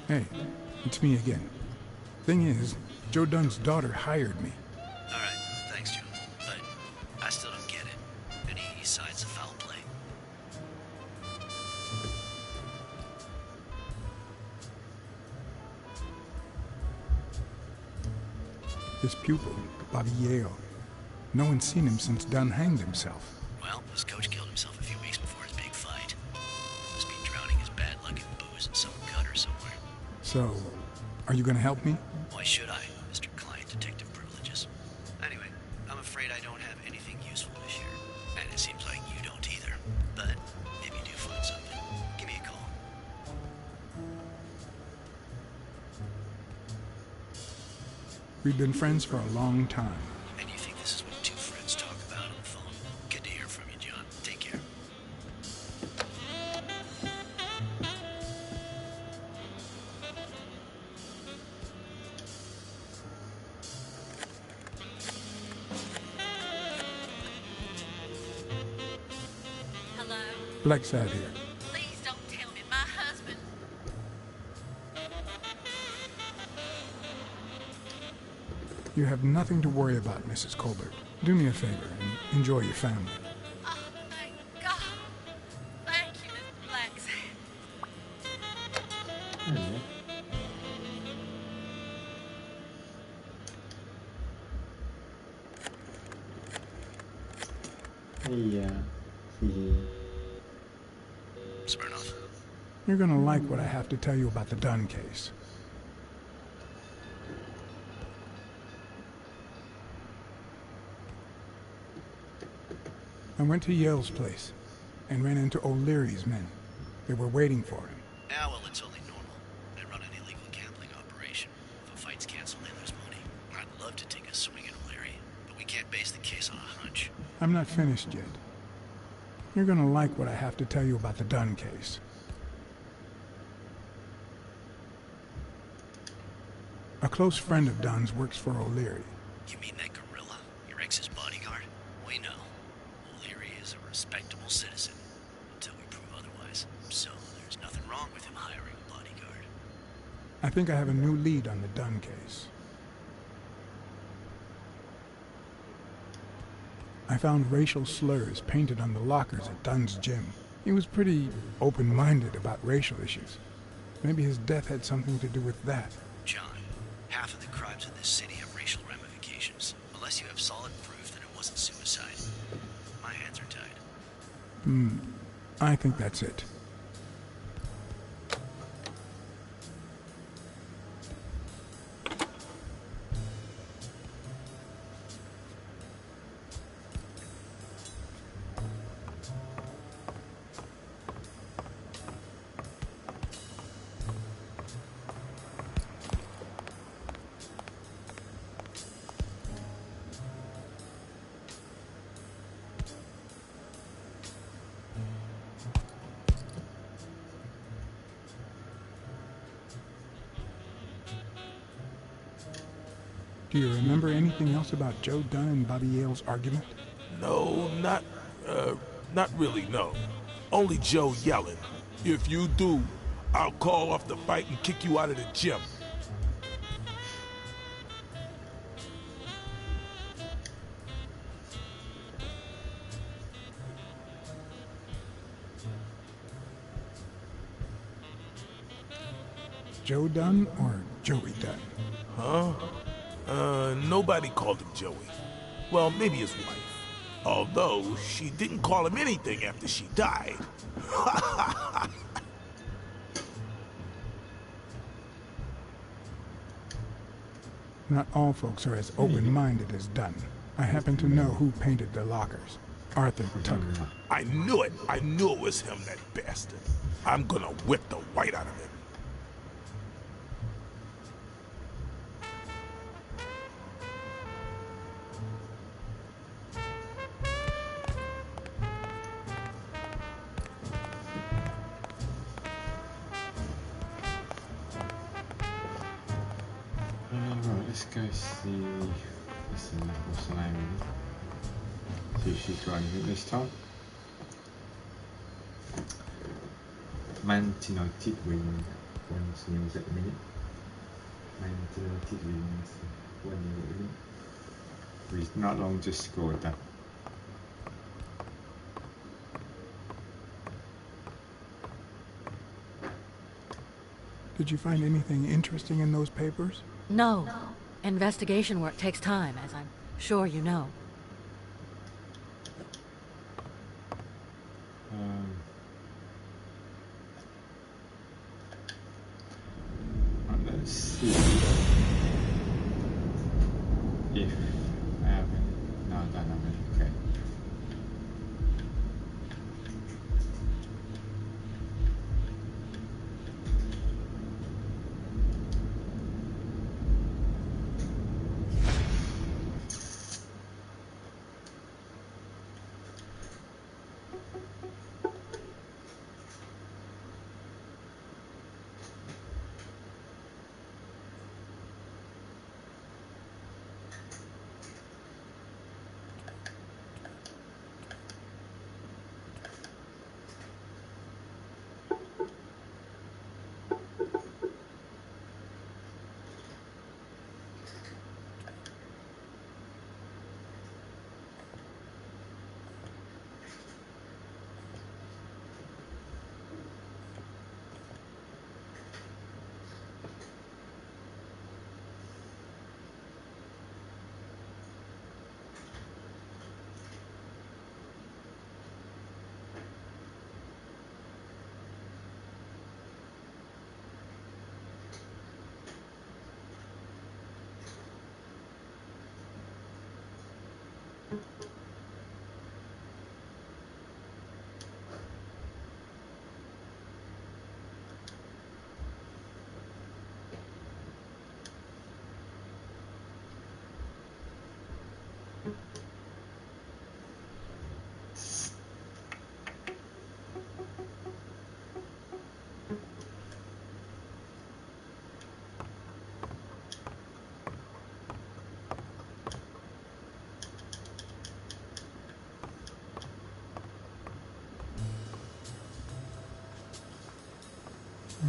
Hey, it's me again. Thing is, Joe Dunn's daughter hired me. Alright, thanks, Joe. But I still don't get it. Any signs of foul play? His pupil, Bobby Yale. No one's seen him since Dunn hanged himself. Well, his coach killed himself a few weeks before his big fight. Must be drowning his bad luck in booze in some gutter somewhere. So, are you gonna help me? Why should I, Mr. Client Detective Privileges? Anyway, I'm afraid I don't have anything useful to share. And it seems like you don't either. But if you do find something, give me a call. We've been friends for a long time. And you think this is what two friends talk about on the phone? Good to hear from you, John. Take care. Hello? Blacksad here. Please don't tell me my husband. You have nothing to worry about, Mrs. Colbert. Do me a favor and enjoy your family. Oh, thank God. Thank you, Mr. Blacksad. Yeah. Smirnoff. You're gonna like what I have to tell you about the Dunn case. I went to Yale's place and ran into O'Leary's men. They were waiting for him. Yeah, well, it's only normal. I run an illegal gambling operation. If a fight's canceled, they lose money. I'd love to take a swing at O'Leary, but we can't base the case on a hunch. I'm not finished yet. You're gonna like what I have to tell you about the Dunn case. A close friend of Dunn's works for O'Leary. You mean that gorilla? Your ex's bodyguard? wrong with him hiring a bodyguard. I think I have a new lead on the Dunn case. I found racial slurs painted on the lockers at Dunn's gym. He was pretty open-minded about racial issues. Maybe his death had something to do with that. John, half of the crimes in this city have racial ramifications, unless you have solid proof that it wasn't suicide. My hands are tied. I think that's it. Do you remember anything else about Joe Dunn and Bobby Yale's argument? No, not really, no. Only Joe yelling. If you do, I'll call off the fight and kick you out of the gym. Joe Dunn or Joey Dunn? Huh? Nobody called him Joey. Well, maybe his wife. Although, she didn't call him anything after she died. Not all folks are as open-minded as Dunn. I happen to know who painted the lockers. Arthur Tucker. I knew it. I knew it was him, that bastard. I'm gonna whip the white out of him. Right, let's go see what's the name of it. See if she's got anything this time. Mantinoid wing, 1 news at the minute. Mantinoid wings, 1 news at the minute. We've not long just scored that. Did you find anything interesting in those papers? No. Investigation work takes time, as I'm sure you know. Let's see if I have any. No, I don't have any. Okay. I've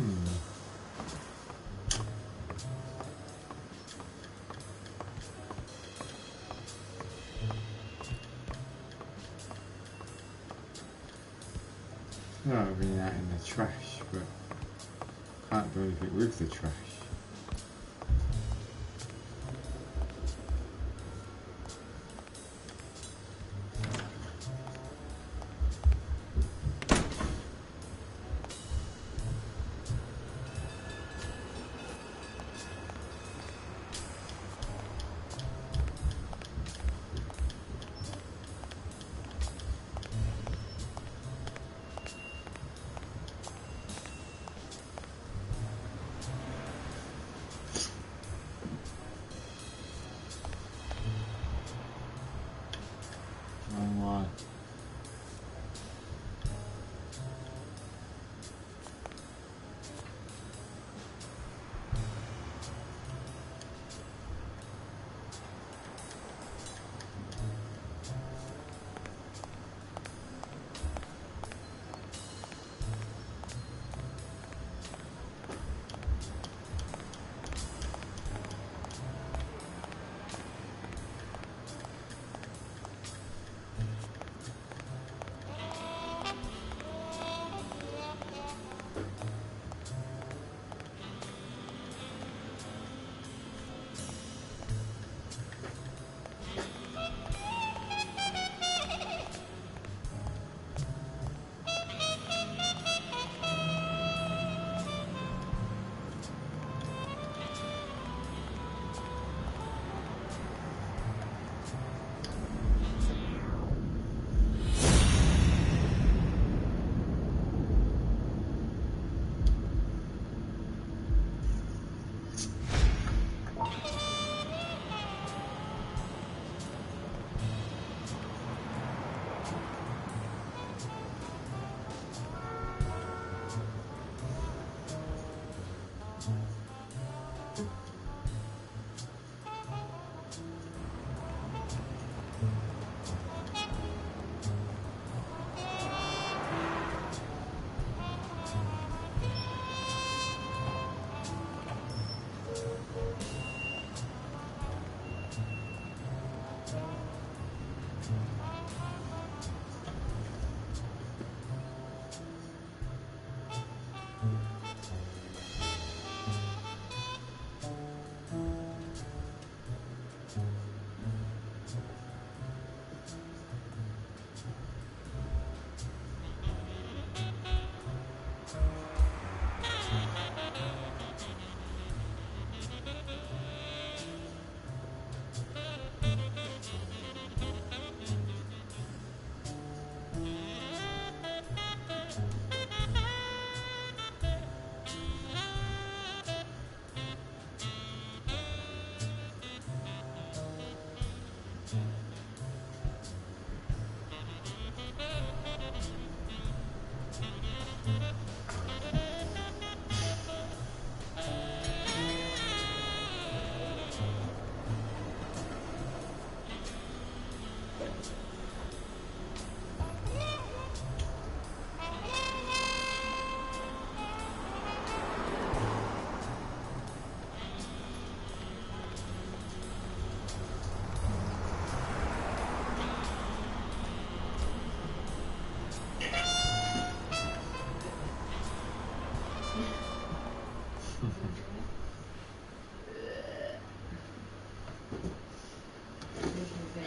been out in the trash, but can't do anything with the trash.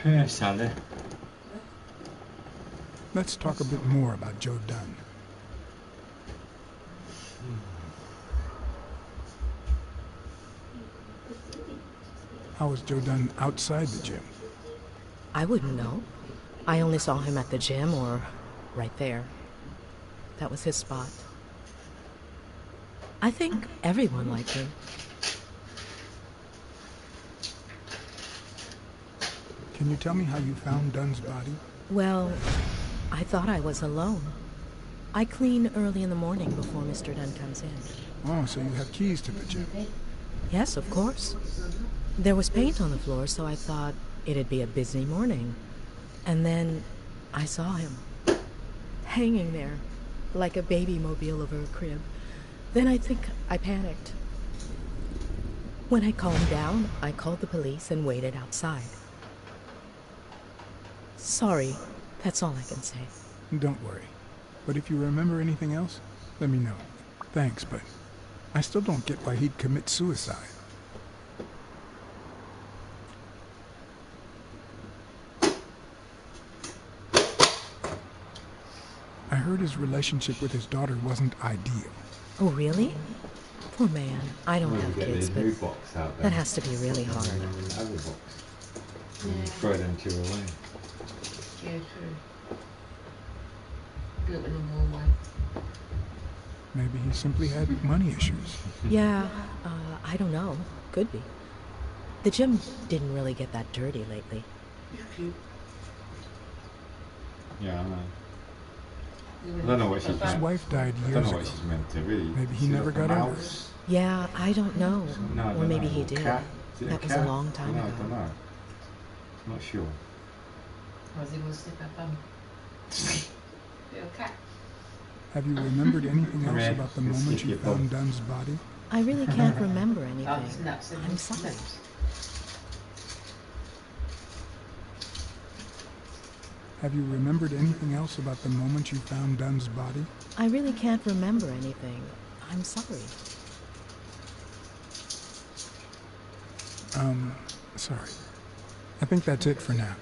Hey, Sally. Let's talk a bit more about Joe Dunn. How was Joe Dunn outside the gym? I wouldn't know. I only saw him at the gym or right there. That was his spot. I think everyone liked him. Can you tell me how you found Dunn's body? Well, I thought I was alone. I clean early in the morning before Mr. Dunn comes in. Oh, so you have keys to the gym? Yes, of course. There was paint on the floor, so I thought it'd be a busy morning. And then I saw him, hanging there, like a baby mobile over a crib. Then I think I panicked. When I calmed down, I called the police and waited outside. Sorry, that's all I can say. Don't worry. But if you remember anything else, let me know. Thanks, but I still don't get why he'd commit suicide. I heard his relationship with his daughter wasn't ideal. Oh, really? Poor man. I don't have Get kids, the but new box out there. that has to be really hard. And then the other box. And you throw them two away. Yeah, true. Do it in a more way. Maybe he simply had money issues. Yeah, I don't know. Could be. The gym didn't really get that dirty lately. It's cute. Yeah, I know. I don't know what she's His meant. wife died I don't years know ago. what she's meant to really. Maybe he Is it never like a got over mouse? Yeah, I don't know. No, I Or don't maybe know. he Or did. cat? Is it That a was a cat? long time No, ago. I don't know. I'm not sure. Or is he going to stick our bum? Little cat. Have you remembered anything Come else here. about the Let's moment see you if you found Dunn's body? I really can't remember Oh, it's anything. nuts. And I'm sorry. nuts. Have you remembered anything else about the moment you found Dunn's body? I really can't remember anything. I'm sorry. Sorry. I think that's it for now.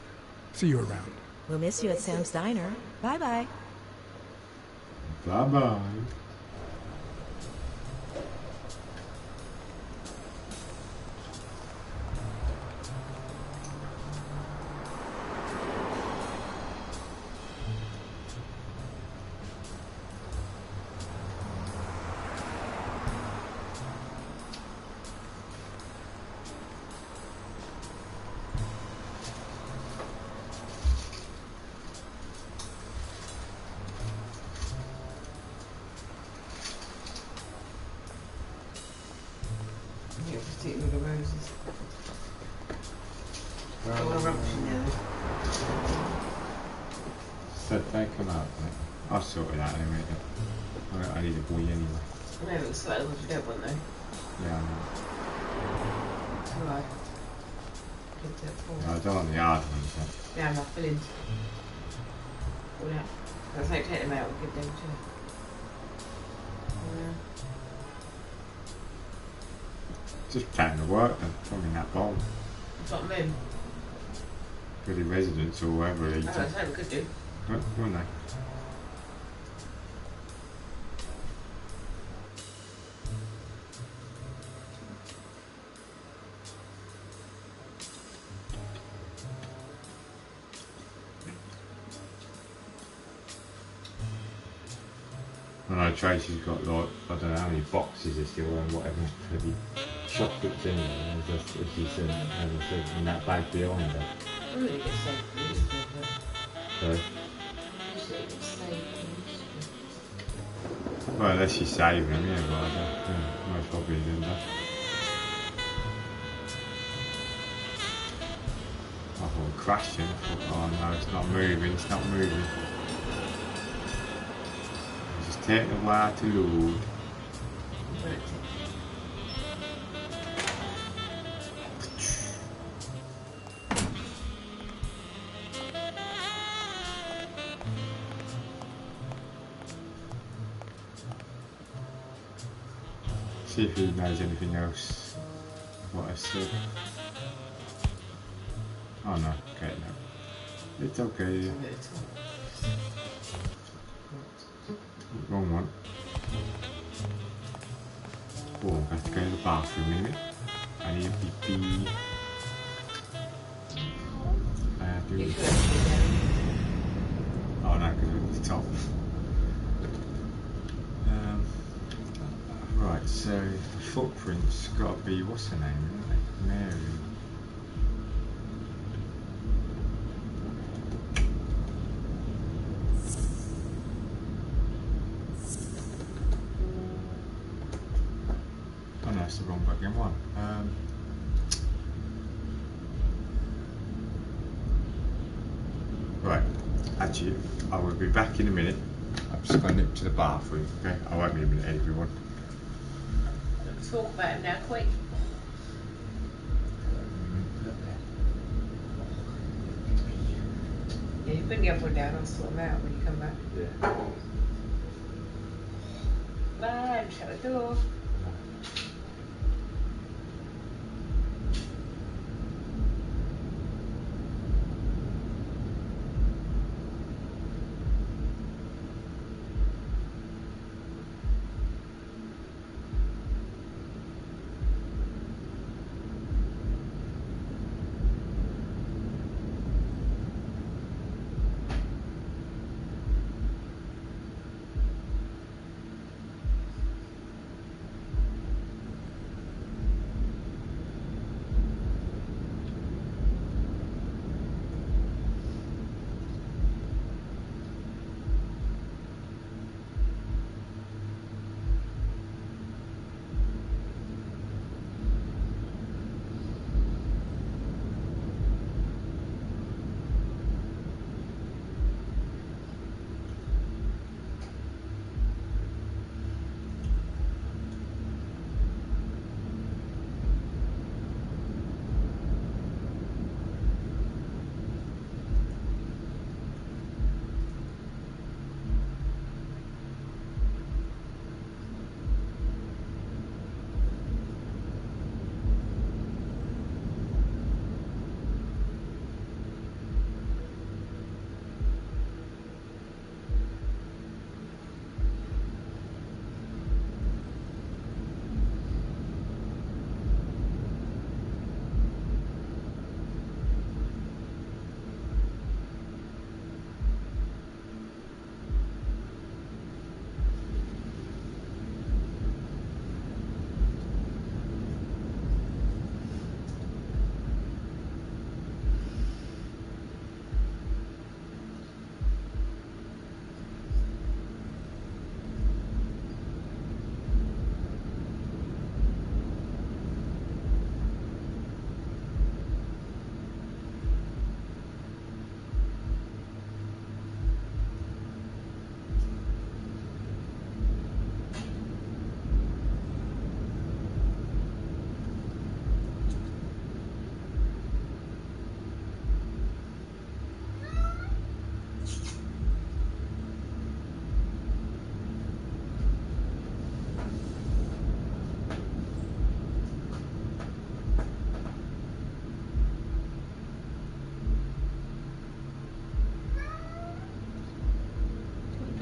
See you around. We'll miss you at Sam's Diner. Bye-bye. Bye-bye. Yeah, just take with the roses. Don't want to rubbish in there. So they come out, mate. I'll sort it out anyway. I need a boy anyway. No, it looks like the ones you don't want though. Yeah, I know. Too hard. Give it a No, pull. I don't want the hard ones. Yeah, I'm not filling. All that. I'll take them out and give them to her. Yeah. Just planning to work then, probably that bowl. That's what I mean. For the residents or whoever eats Oh, it. that's how we could do. Wouldn't they? I know Tracy's got like, I don't know how many boxes are still and whatever bloody chocolates in there, and just, as you said, as I said, in that bag behind her. I really get saved from this stuff. So, Usually it gets saved from this. well, unless she's saving them, yeah, but I don't, yeah, most probably didn't they? I thought it crashed it. I thought, oh no, it's not moving, it's not moving. Just take a while to load. See if he knows anything else. What I said. Oh no, okay, no. It's okay. Wrong one. Oh, I have to go to the bathroom in a minute. I need a pee-pee. I have to... Oh no, because we're at the top. Right, so footprints got to be, what's her name, isn't it? Mary. Oh no, that's the wrong fucking one. Right, actually, I will be back in a minute. I'm just going to nip to the bathroom, okay? I won't be a minute, everyone. talk about him now, quick. Yeah, you bring the other one down, I'll sort them out when you come back. Yeah. Man, shut the door.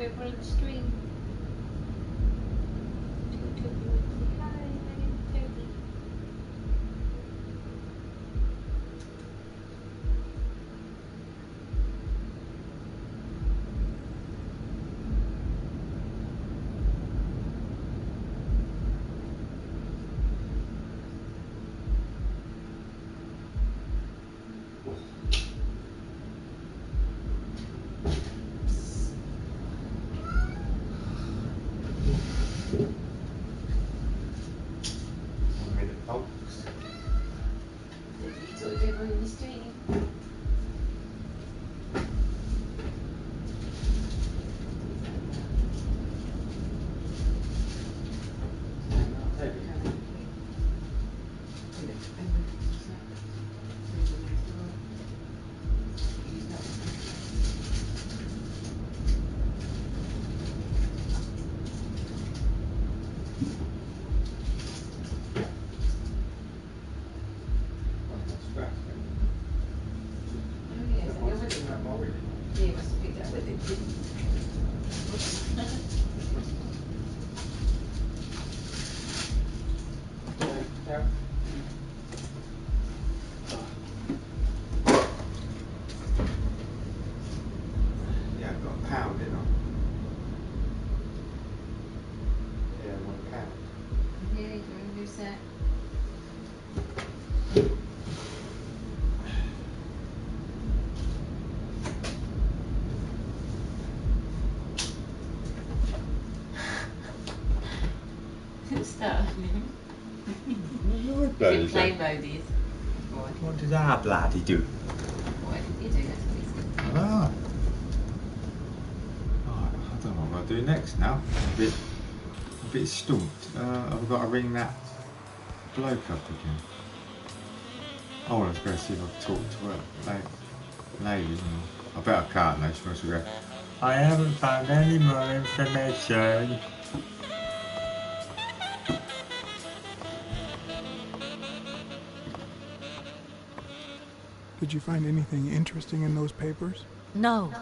Over on the stream. Hi, my name is Toby. Play mode. What did our bloody do? What did you do? That's what he said. Ah. Right, I don't know what I'm going to do next now. I'm a bit stumped. I've got to ring that bloke up again. I want to go see if I've talked to her. Lady, I bet I can't though. She must go, I haven't found any more information. Did you find anything interesting in those papers? No.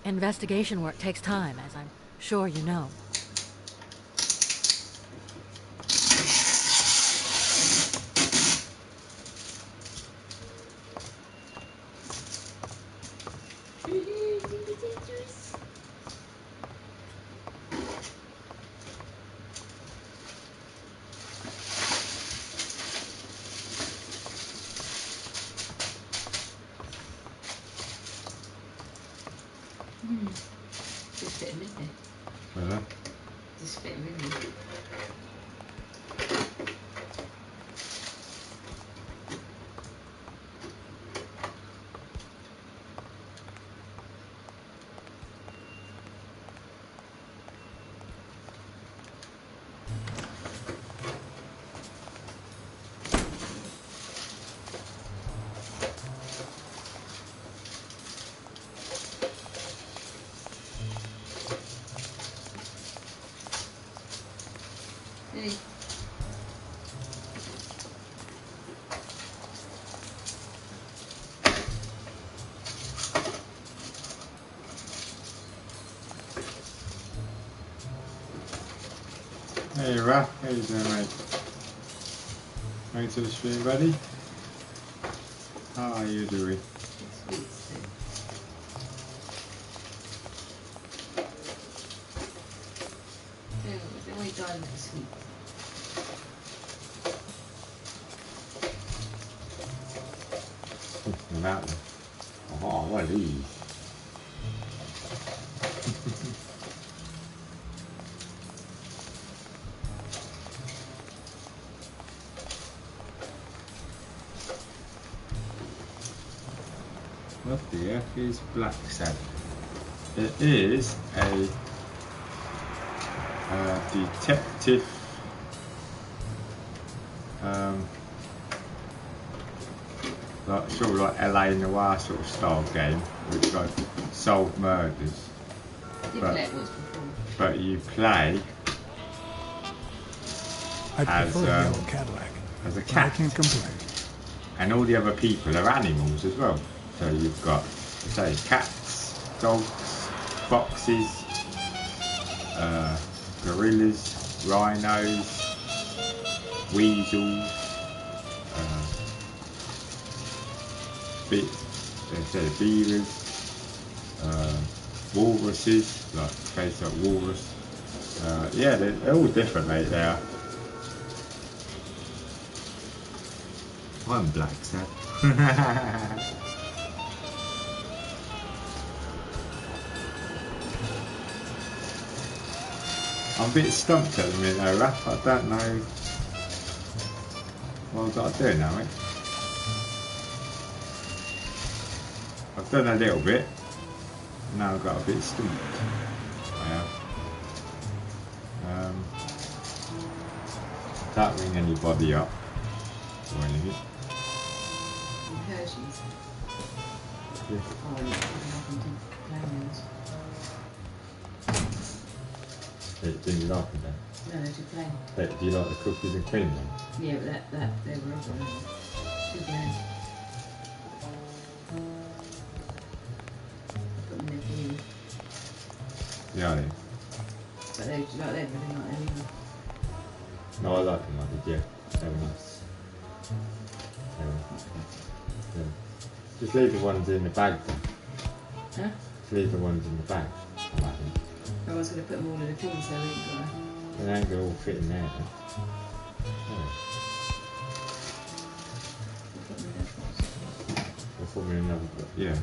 Investigation work takes time, as I'm sure you know. Just fit him in there. Well, Just fit him in there. Hey. hey Raph, how you doing, mate? Going to the stream, buddy? How are you doing? That one. Oh, what are these? What the F is Blacksad? It is a detective like sort of like LA Noir sort of style game, which like solve murders. But you play I prefer a yellow Cadillac. As a cat. I can't complain. And all the other people are animals as well. So you've got, say, cats, dogs, foxes, gorillas, rhinos, weasels, beavers, walruses, like face like walrus. Yeah, they're all different, mate. They are. I'm Blacksad. I'm a bit stumped at the minute though, Raph. I don't know what I've got to do now, mate. I've done a little bit. Now I've got a bit stumped. I have. Can't ring anybody up or anything. Yeah. Didn't you like them then? No, they're too plain. Do you like the cookies and cream then? Yeah, but they were other. Too plain. Put them in there for you. Yeah, I do. But they, like them, but they're not them either. No, I like them, I did, yeah. They were nice. Yeah. Just leave the ones in the bag then. Huh? Just leave the ones in the bag. I like them. I was going to put them all in a thing so we ain't got to... They ain't gonna all fit in there then. Oh. We'll put them in another box. Yeah.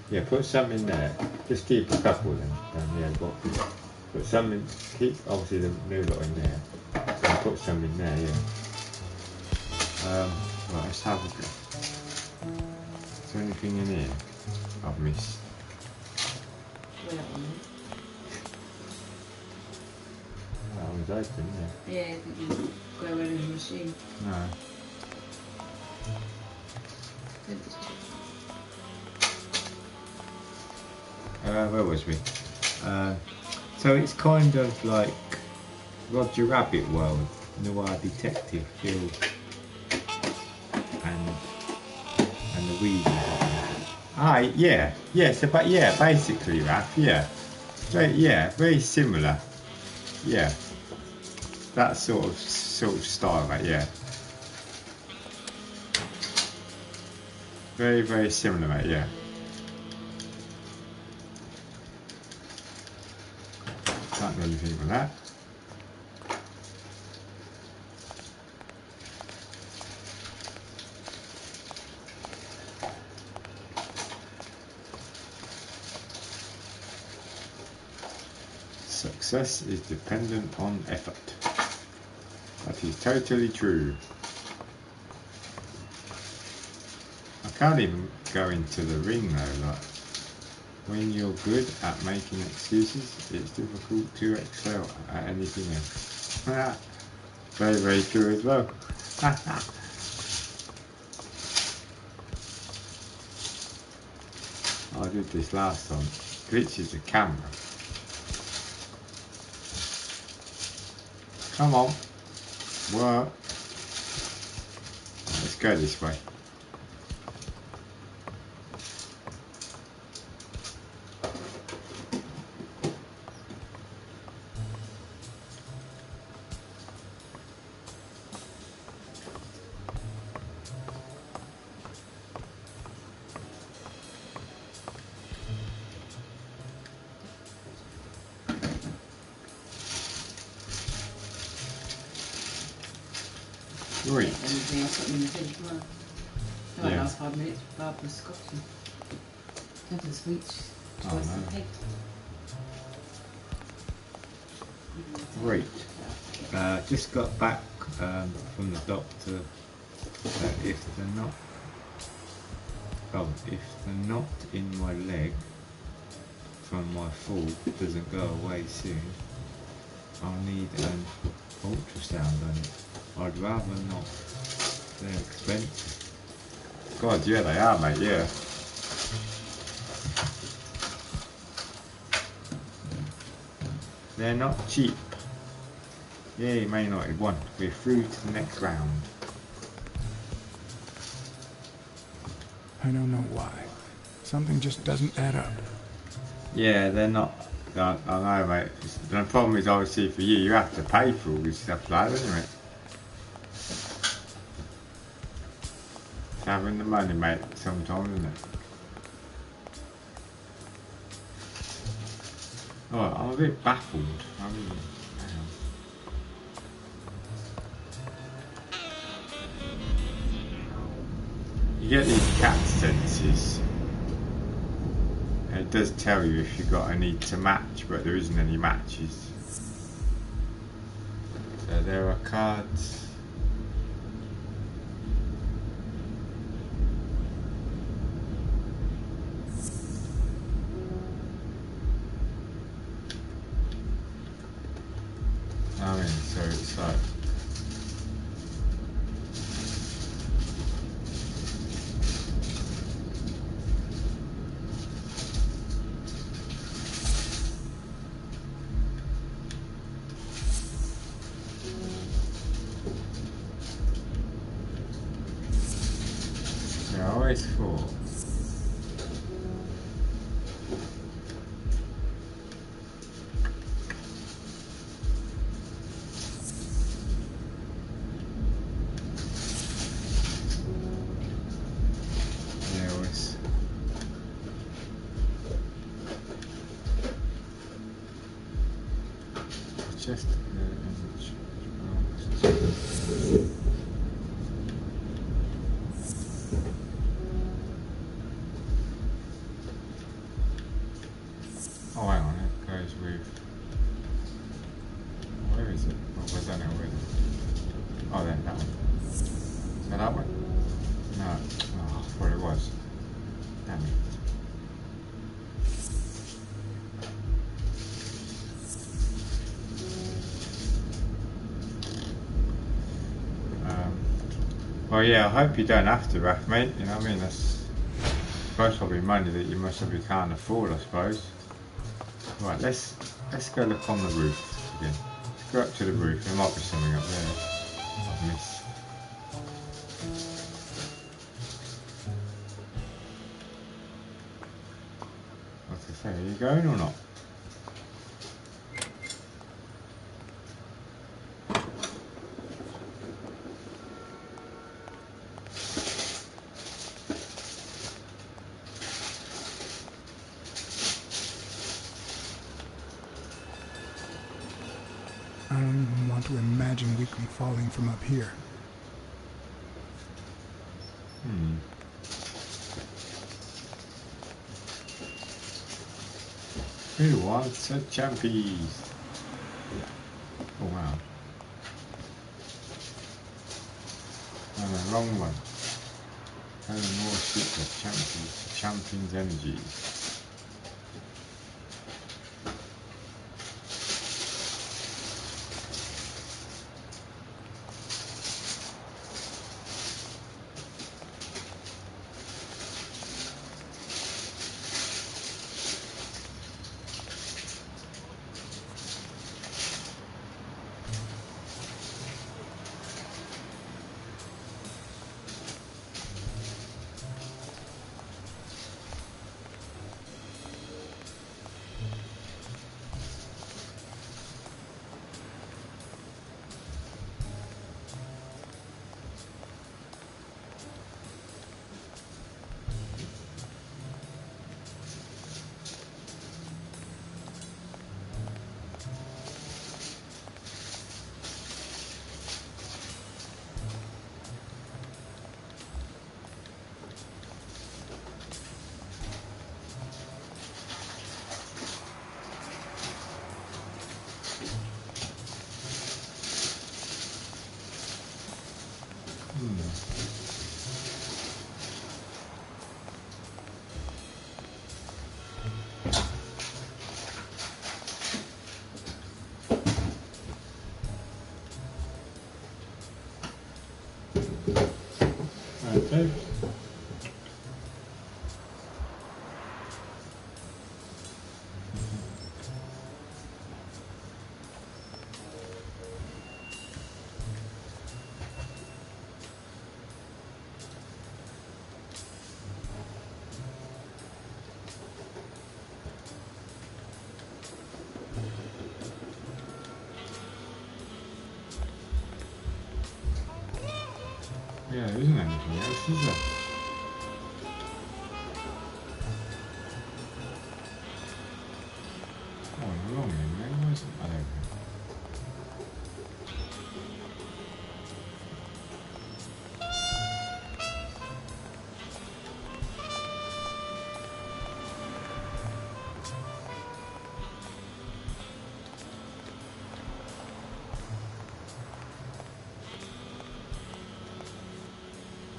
Yeah, put some in there. Just keep a couple of them down the other boxes. Put some in, keep obviously the new lot in there. And put some in there, yeah. Right, let's have a go. Is there anything in here I've missed? Where that one is? Oh one's open, isn't it? Yeah, I think you go around in the machine. No. Where was we? So it's kind of like Roger Rabbit world, noir detective, Hill and the Weasel. So but yeah, basically, Raph, yeah, very similar, yeah, that sort of style, mate, yeah, very similar, mate, yeah. Can't do anything with that. Success is dependent on effort. That is totally true. I can't even go into the ring though, like, when you're good at making excuses, it's difficult to excel at anything else. Very true as well. I did this last time. Glitches the camera. Come on, work. Let's go this way. Right. Anything else something in the fridge tomorrow? No, Yeah. last 5 minutes, Barbara's Scotland. Went to the speech, Oh, twice no. the pig. Right. Just got back from the doctor. If the knot in my leg from my fall doesn't go away soon, I'll need an ultrasound on it. I'd rather not. They're expensive. God, yeah, they are, mate, yeah. They're not cheap. Yeah, you may not have won. We're through to the next round. I don't know why. Something just doesn't add up. Yeah, they're not. I know, mate. The problem is, obviously, for you, you have to pay for all this stuff like that, don't you, mate? Having the money, mate, sometimes, isn't it? Oh, I'm a bit baffled. You get these cat senses. It does tell you if you've got a need to match, but there isn't any matches. So there are cards. I mean, so it's like, I always thought there was just oh, hang on, it goes with, where is it? Oh, was that now? Oh, then that one. Is that that one? No. Oh, I thought it was. Damn it. Well, yeah, I hope you don't have to, Raf, mate. You know what I mean? That's supposed to be money that you most probably can't afford, I suppose. Right, let's go look on the roof again. Let's go up to the roof. There might be something up there I've missed. What's it say? Are you going or not? I don't even want to imagine Weekly falling from up here. Who wants a champies? Oh wow. No, no, wrong one. Add more secret champions energy. Okay. Yeah, there isn't anything else, is there? Oh, long in there, wasn't I? Don't know.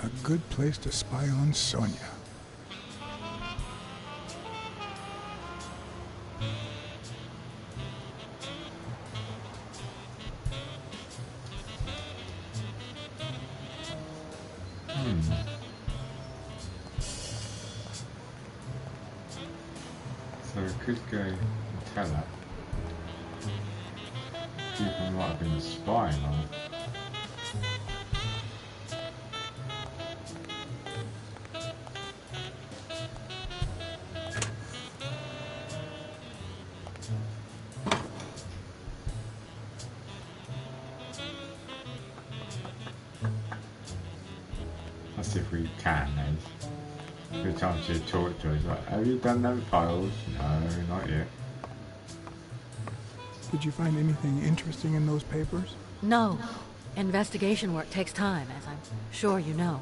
A good place to spy on Sonia. So we could go and tell her. People might have been spying on her. That's if we can, then. Good time to talk to her. It's like, have you done them files? No, not yet. Did you find anything interesting in those papers? No. Investigation work takes time, as I'm sure you know.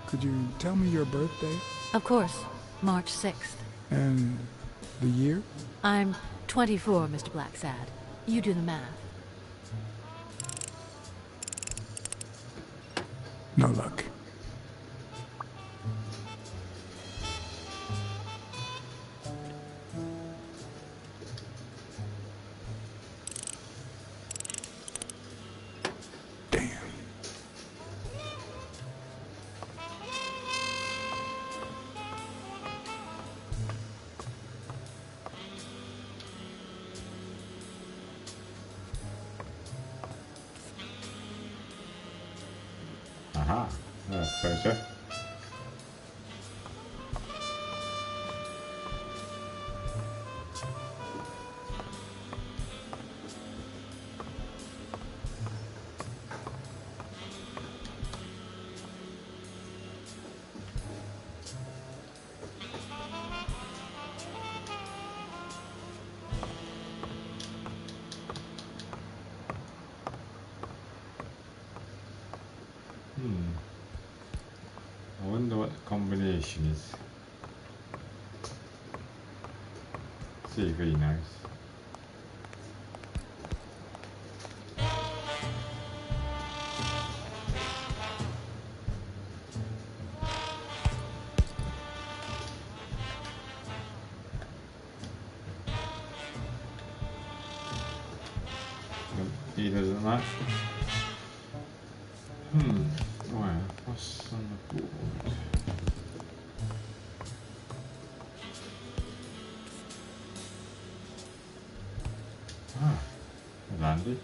Could you tell me your birthday? Of course. March 6th. And the year? I'm 24, Mr. Blacksad. You do the math. No luck. Aha, photo. I wonder what the combination is. See if he knows. He doesn't know. Well, what's on the board? Ah, handy.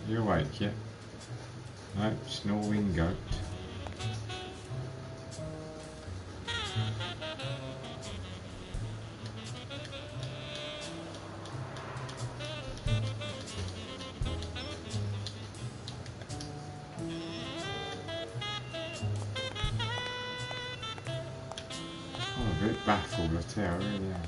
You awake yet? No, snoring goat. I'm a bit baffled, I tell you, really am.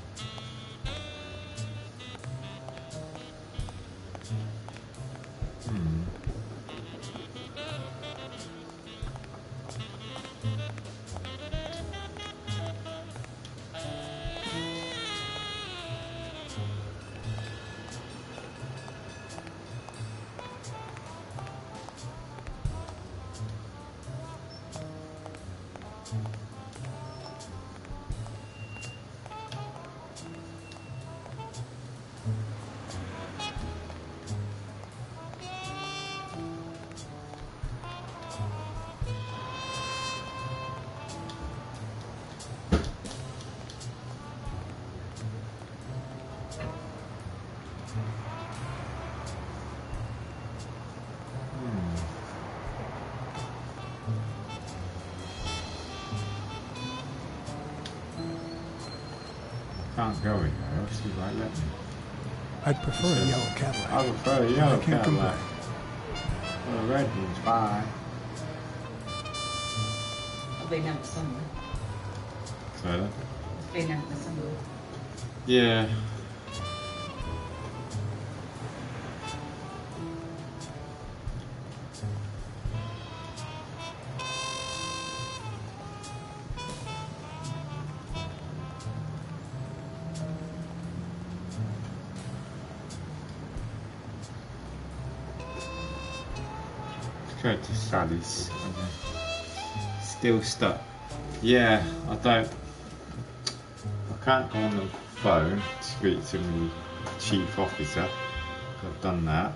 Can't go in there, else he won't let me. I'd prefer a yellow Cadillac. I prefer a but yellow I can't Cadillac. complain. Well, a red one's fine. I've been out somewhere. So then? I've been out somewhere. Yeah. Go to Sally's. Still stuck. Yeah, I can't go on the phone to speak to the chief officer. I've done that.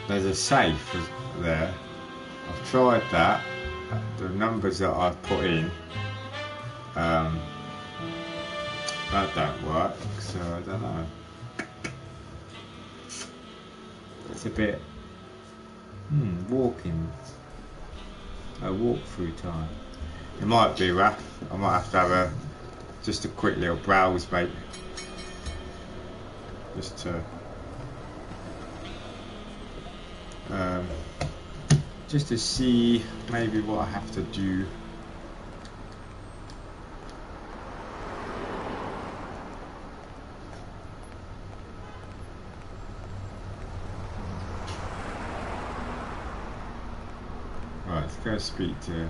There's a safe there. I've tried that. The numbers that I've put in, that don't work. So I don't know. It's a bit a walk through time. It might be rough. I might have to have just a quick little browse, mate, just to see maybe what I have to do. Right, let's go speak to the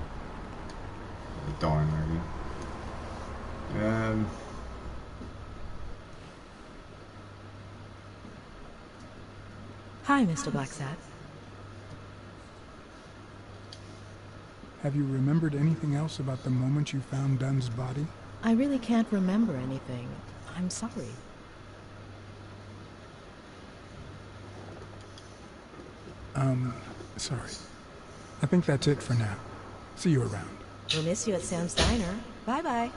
diner again. Hi, Mr. Blacksad. Have you remembered anything else about the moment you found Dunn's body? I really can't remember anything. I'm sorry. Sorry. I think that's it for now. See you around. We'll miss you at Sam's Diner. Bye-bye.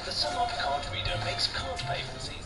The Sunlock card reader makes card payments easy.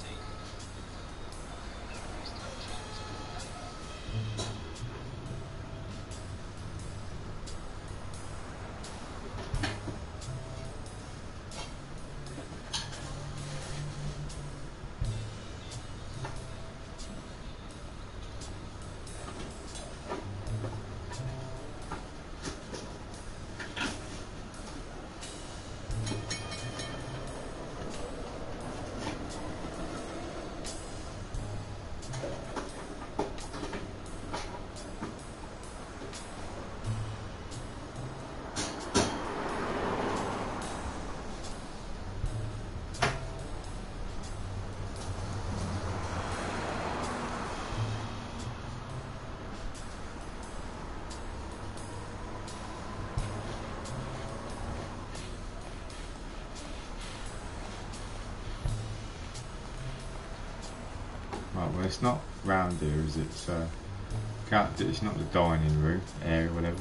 Right, well it's not round here, is it? So it's not the dining room area, whatever.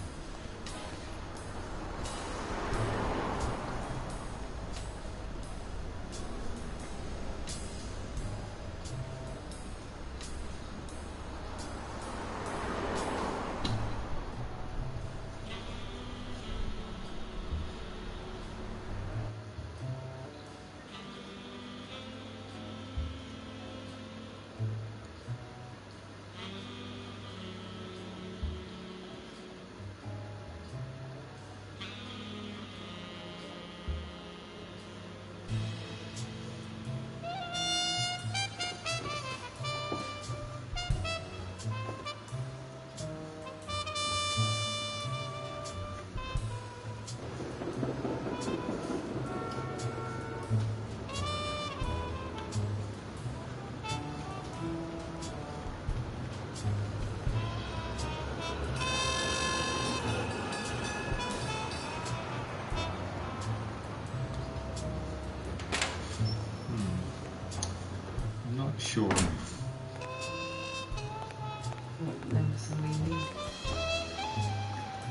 Sure.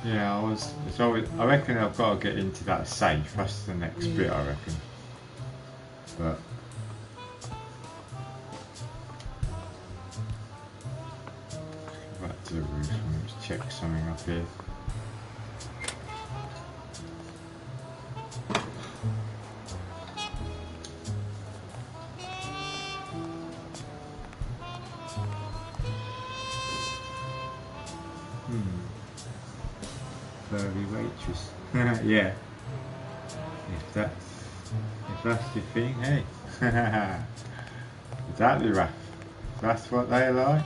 Yeah, I reckon I've got to get into that safe. That's the next bit, I reckon. But back to the roof. Let's check something up here. Furry waitress. Yeah. If that's your thing, hey. Exactly, Raph. That's what they like.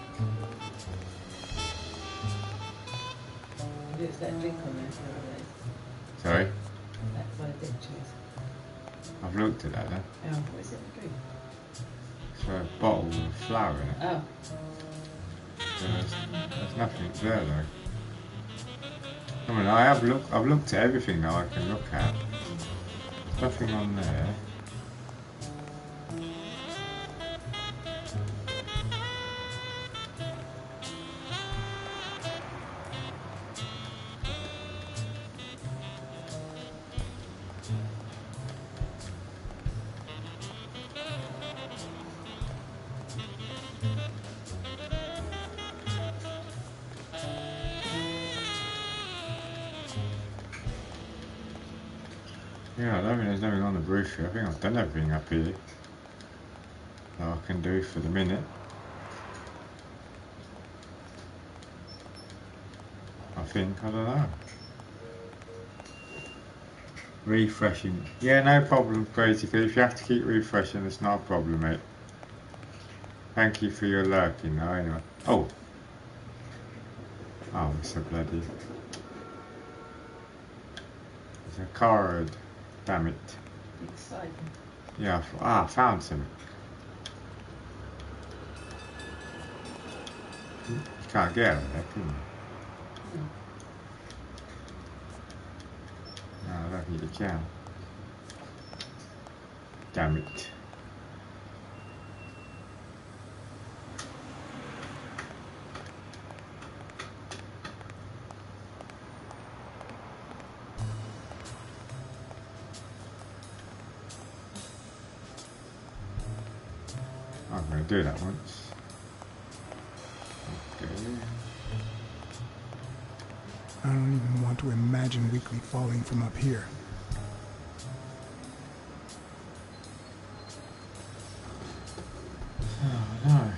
It's that drink on there. Sorry? That's what I did choose. I've looked at that then. Oh, what is it? A drink? It's a bottle with flour in it. Oh. So there's nothing there though. I mean, I've looked at everything that I can look at. There's nothing on there. Yeah, I don't think there's nothing on the roof here. I think I've done everything up here that I can do for the minute. I think, I don't know. Refreshing. Yeah, no problem, basically. If you have to keep refreshing, it's not a problem, mate. Thank you for your lurking, though, anyway. Oh, Oh, it's a bloody... It's a card. Damn it. Exciting. Yeah, I found some. You can't get it there, can you? No, I don't think you can. Damn it. I'm going to do that once. Okay. I don't even want to imagine Weekly falling from up here. Oh no.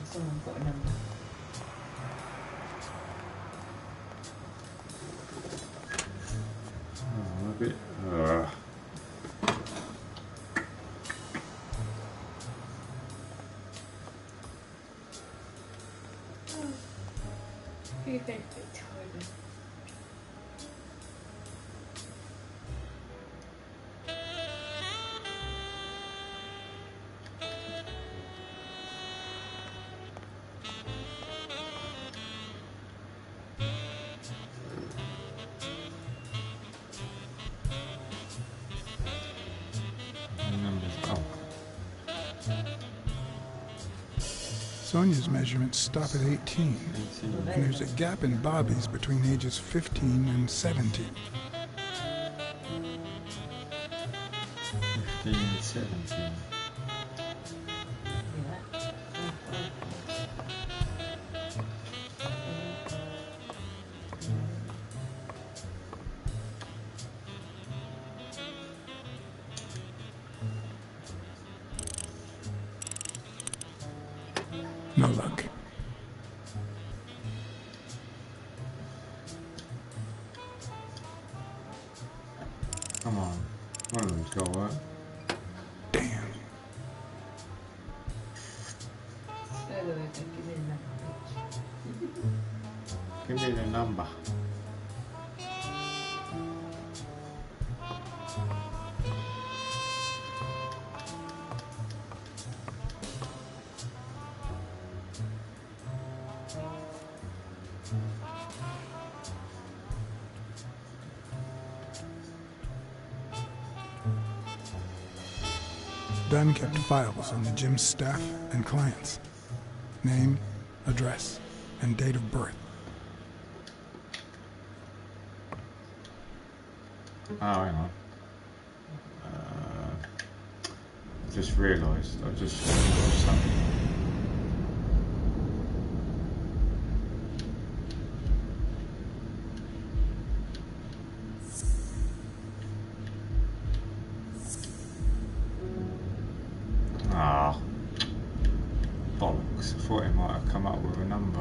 Someone got a number. Oh, a bit. You think they told us. Sonia's measurements stop at 18, and there's a gap in Bobby's between ages 15 and 17. 15 and 17. No luck. Come on. One of them's got to work. Damn. Give me the number. Dunn kept files on the gym's staff and clients. Name, address, and date of birth. Oh, hang on. I just realised. I just saw something. Ah, bollocks. I thought he might have come up with a number.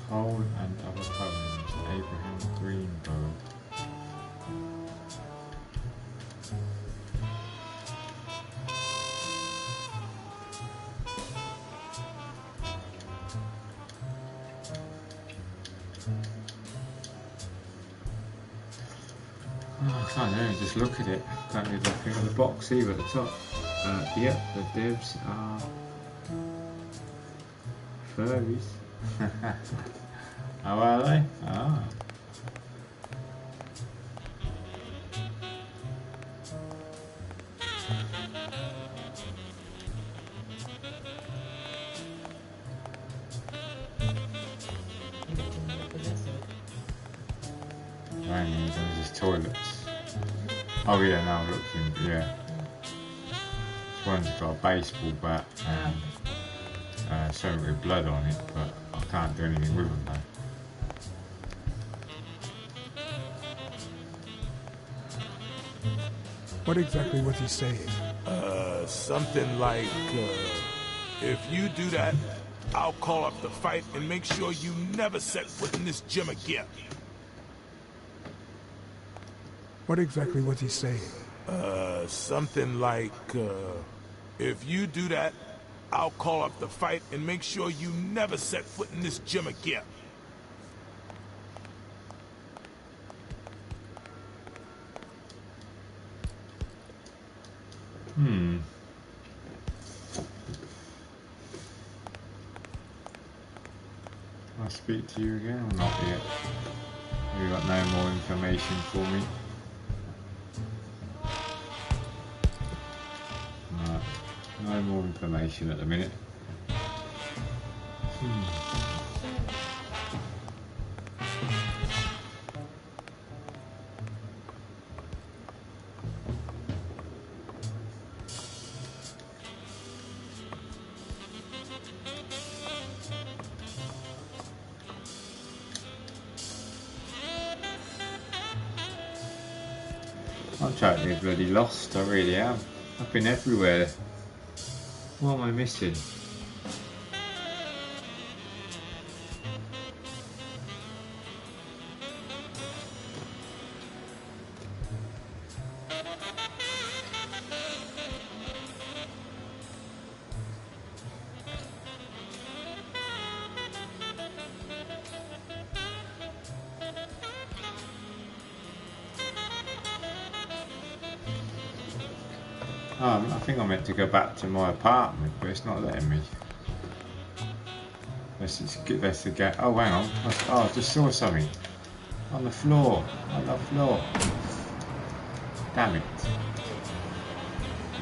Coal and other poems. Abraham Greenberg. Oh, I can't really just look at it. Can't read anything on the box either at the top. Yep, the devs are furries. How are they? Ah. Hanging on his toilets. Oh yeah, now I'm looking, yeah. This one's got a baseball bat and something with blood on it, but I can't do anything with them though. What exactly was he saying? Something like, if you do that, I'll call up the fight and make sure you never set foot in this gym again. What exactly was he saying? Something like, if you do that, I'll call up the fight and make sure you never set foot in this gym again. I'll speak to you again or not yet? You got no more information for me? No, no more information at the minute. I'm totally bloody lost, I really am. I've been everywhere. What am I missing? I think I meant to go back to my apartment, but it's not letting me. Let's go. Oh, hang on. Oh, I just saw something. On the floor. On the floor. Damn it.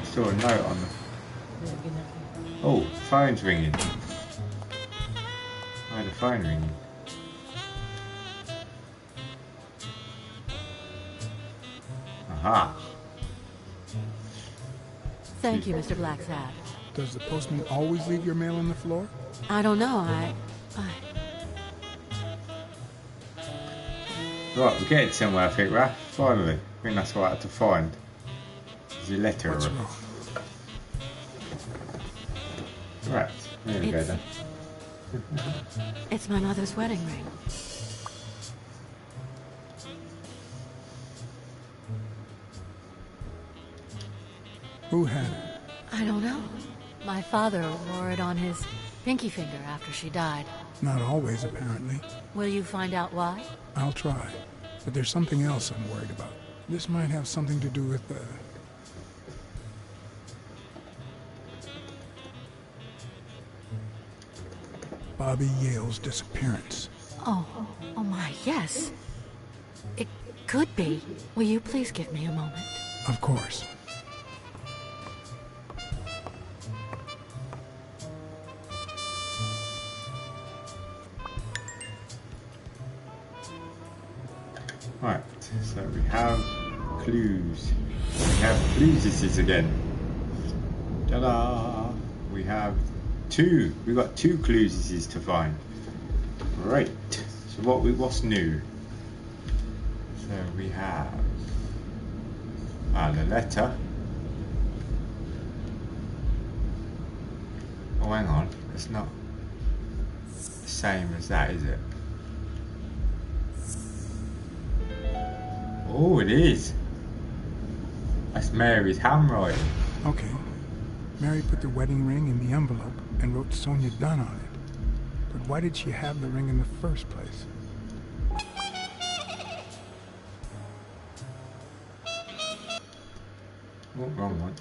I saw a note on the... Oh, phone's ringing. I had a phone ringing. Aha. Thank you, Mr. Blacksad. Does the postman always leave your mail on the floor? I don't know, Right, we're getting somewhere, I think, Raph. Finally. I think that's what I had to find. There's a letter. What's wrong? Right, there we go then. It's my mother's wedding ring. Who had it? I don't know. My father wore it on his pinky finger after she died. Not always, apparently. Will you find out why? I'll try. But there's something else I'm worried about. This might have something to do with Bobby Yale's disappearance. Oh my, yes. It could be. Will you please give me a moment? Of course. Right, so we have clues. We have clues again. Ta-da! We have two. We've got two clues to find. Right. So what's new? So we have the letter. Oh, hang on. It's not the same as that, is it? Oh, it is. That's Mary's handwriting. Okay. Mary put the wedding ring in the envelope and wrote Sonia Dunn on it. But why did she have the ring in the first place? Oh, wrong one.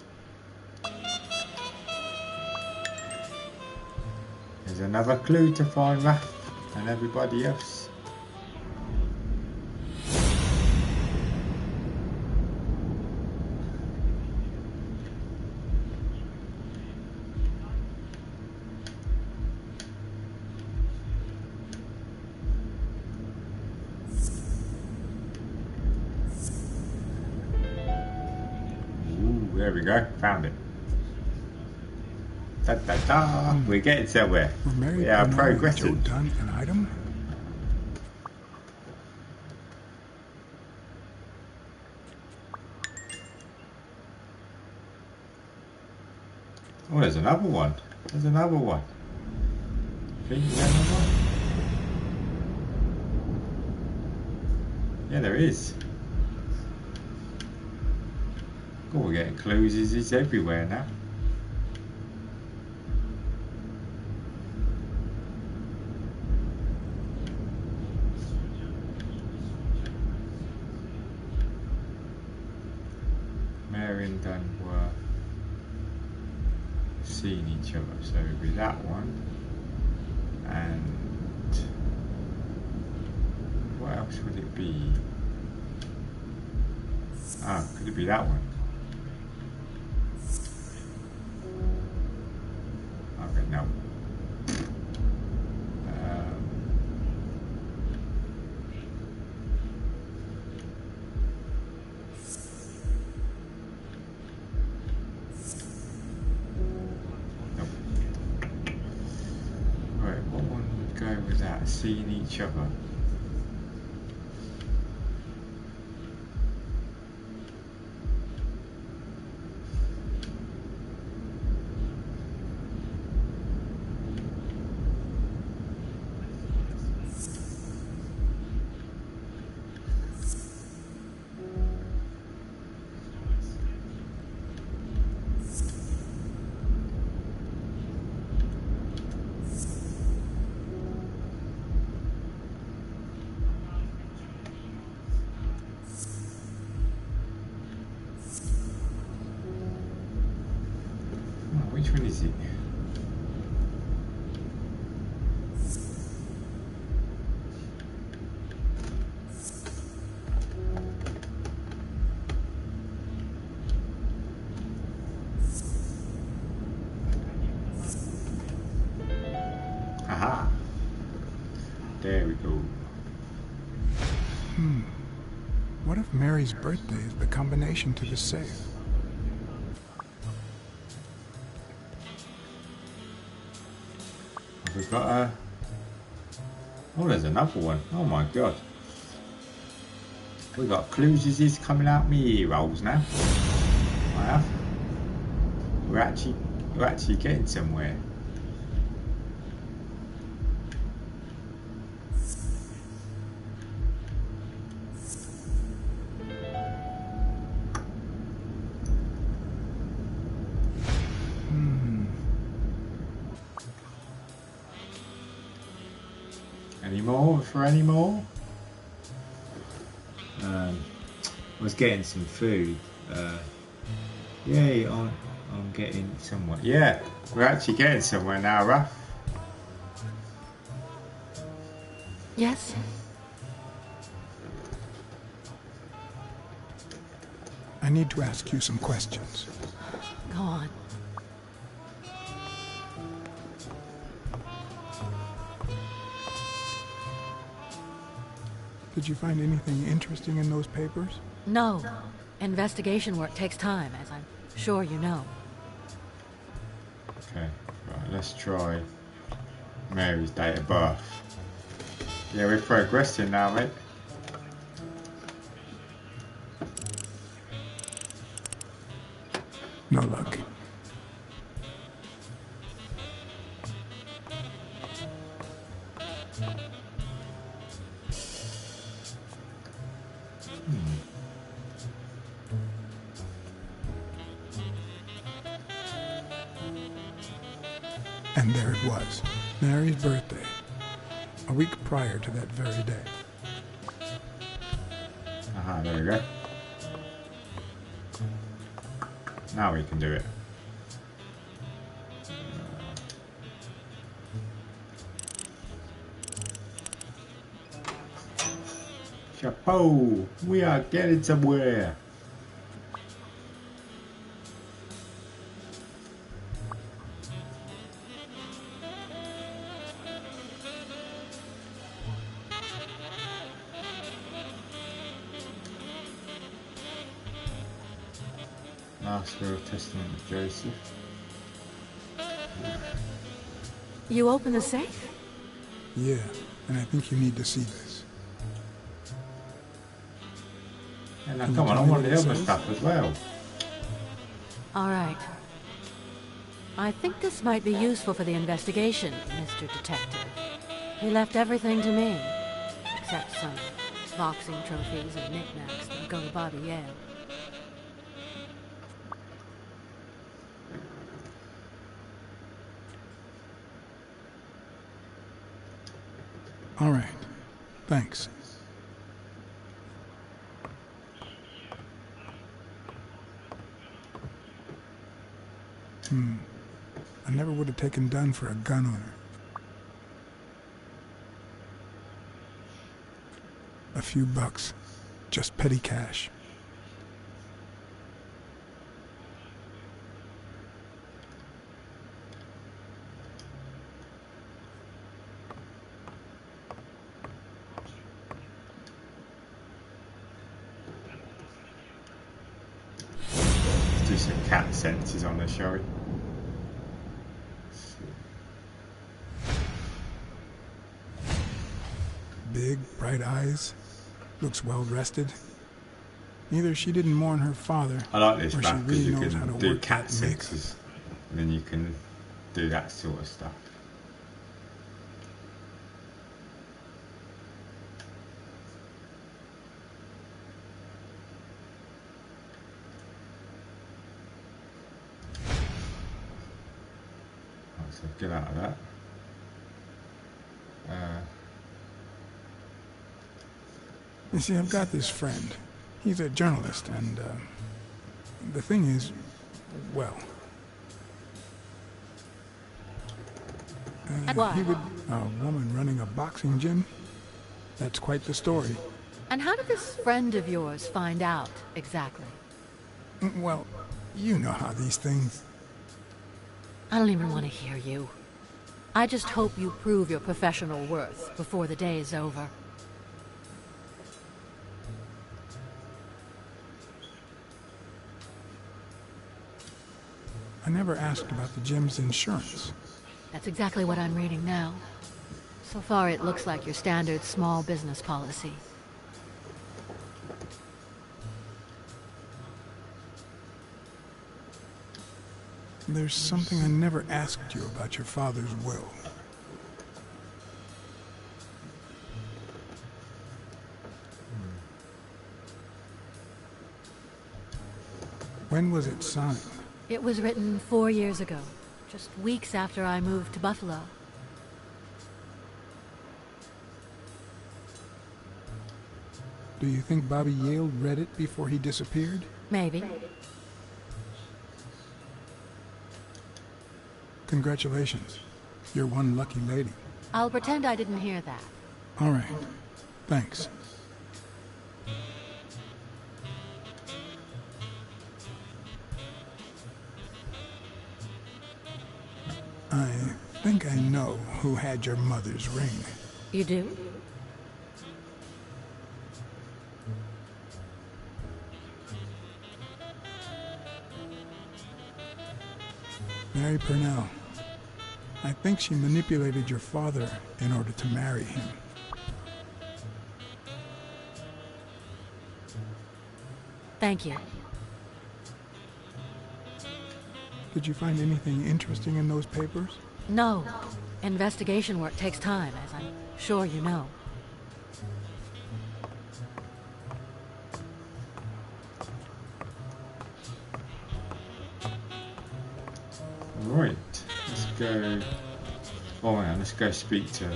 There's another clue to find Raph and everybody else. There we go, found it. Da, da, da. We're getting somewhere. We are progressing. Joe Dunn an item? Oh, there's another one. There's another one. Think there's another one? Yeah, there is. Oh, we're getting clues. It's everywhere now. Mary and Dunn were seeing each other, so it would be that one. And what else would it be? Ah, could it be that one? Okay, no. Seeing each other. Which one is it? Aha! There we go. What if Mary's birthday is the combination to the safe? We've got a... Oh, there's another one. Oh my god. We've got clues is coming out me ear rolls now. I have. We're actually getting somewhere. Any more? I was getting some food. Yay, I'm getting somewhere. Yeah, we're actually getting somewhere now, Raph. Yes? I need to ask you some questions. Go on. Did you find anything interesting in those papers? No. Investigation work takes time, as I'm sure you know. Okay, right, let's try Mary's date of birth. Yeah, we're progressing now, mate. No luck. And there it was, Mary's birthday, a week prior to that very day. Aha, there we go. Now we can do it. Chapeau! We are getting somewhere! Last will of Testament of Joseph. You open the safe? Yeah, and I think you need to see this. And now come on, I want the other stuff as well. All right. I think this might be useful for the investigation, Mr. Detective. He left everything to me, except some boxing trophies and knickknacks that go to Bobby Yale. All right, thanks. I never would have taken Dunn for a gun owner. A few bucks, just petty cash. Let's do some cat senses on this, shall we? Big, bright eyes. Looks well rested. Either she didn't mourn her father, I like this or she map because really you knows how to can do work cat that makeup. senses, and then you can do that sort of stuff. Right, so get out of that. You see, I've got this friend. He's a journalist, and the thing is, well, What? he would, a woman running a boxing gym? That's quite the story. And how did this friend of yours find out, exactly? Well, you know how these things... I don't even want to hear you. I just hope you prove your professional worth before the day is over. I never asked about the gym's insurance. That's exactly what I'm reading now. So far, it looks like your standard small business policy. There's something I never asked you about your father's will. When was it signed? It was written 4 years ago, just weeks after I moved to Buffalo. Do you think Bobby Yale read it before he disappeared? Maybe. Congratulations. You're one lucky lady. I'll pretend I didn't hear that. All right. Thanks. I think I know who had your mother's ring. You do? Mary Purnell. I think she manipulated your father in order to marry him. Thank you. Did you find anything interesting in those papers? No. Investigation work takes time, as I'm sure you know. Right, let's go. Oh man, let's go speak to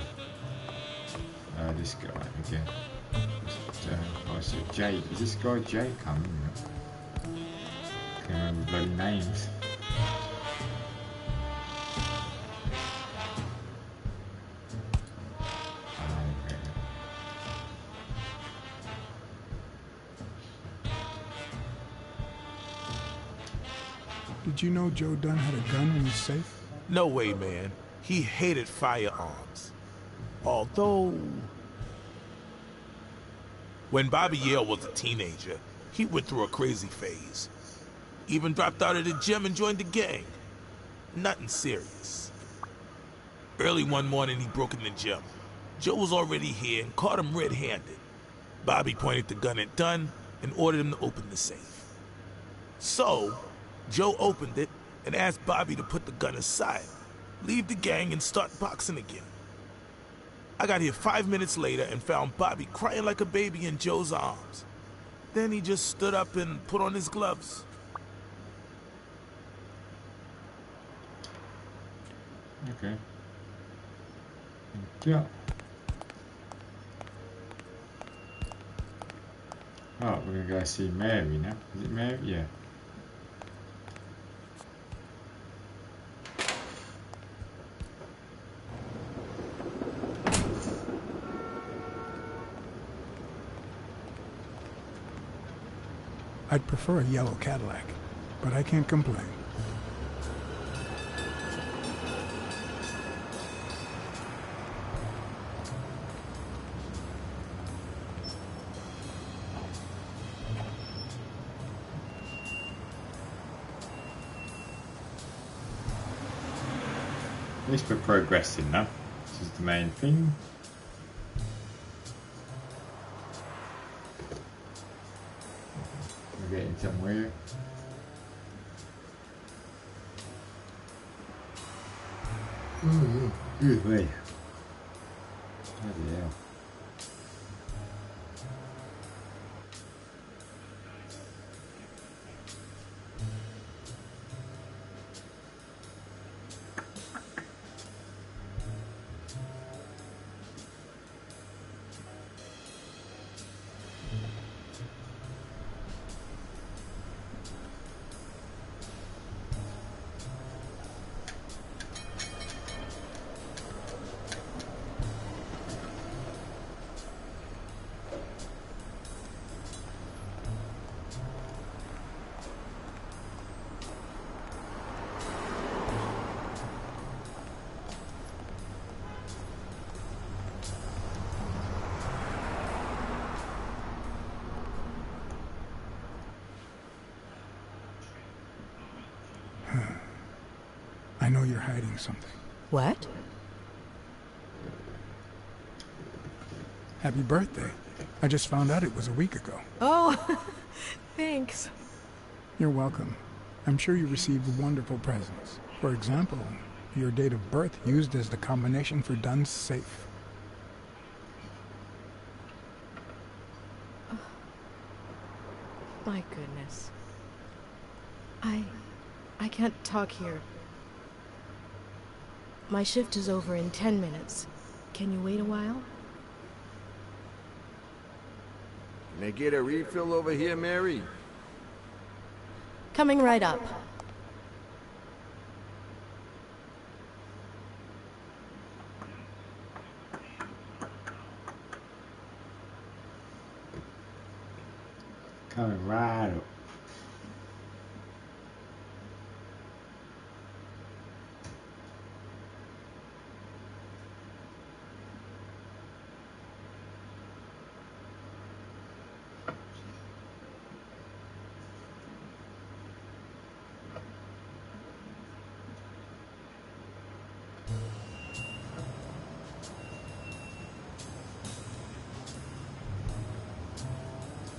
this guy again. What's it? Jake. Is this guy Jake coming? Can't remember bloody names. Did you know Joe Dunn had a gun in his safe? No way, man. He hated firearms. Although, when Bobby Yale was a teenager, he went through a crazy phase. Even dropped out of the gym and joined the gang. Nothing serious. Early one morning, he broke in the gym. Joe was already here and caught him red-handed. Bobby pointed the gun at Dunn and ordered him to open the safe. So, Joe opened it and asked Bobby to put the gun aside, leave the gang, and start boxing again. I got here 5 minutes later and found Bobby crying like a baby in Joe's arms. Then he just stood up and put on his gloves. Okay. Yeah. Oh, we're gonna go see Mary now. Is it Mary? Yeah. I'd prefer a yellow Cadillac, but I can't complain. At least we're progressing now. This is the main thing. We're getting somewhere. Excuse me. Bloody hell. I know you're hiding something. What? Happy birthday. I just found out it was a week ago. Oh, thanks. You're welcome. I'm sure you received wonderful presents. For example, your date of birth used as the combination for Dunn's safe. Oh, my goodness. I can't talk here. My shift is over in 10 minutes. Can you wait a while? Can I get a refill over here, Mary? Coming right up. Coming right up.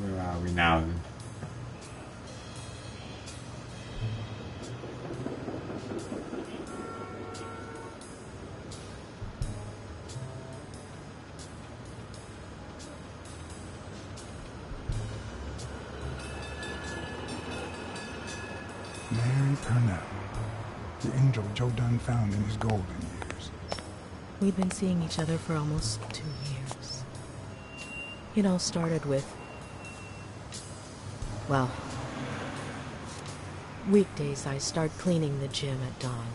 Where are we now then? Mary Purnell. The angel Joe Dunn found in his golden years. We'd been seeing each other for almost 2 years. It all started with, well, weekdays I start cleaning the gym at dawn,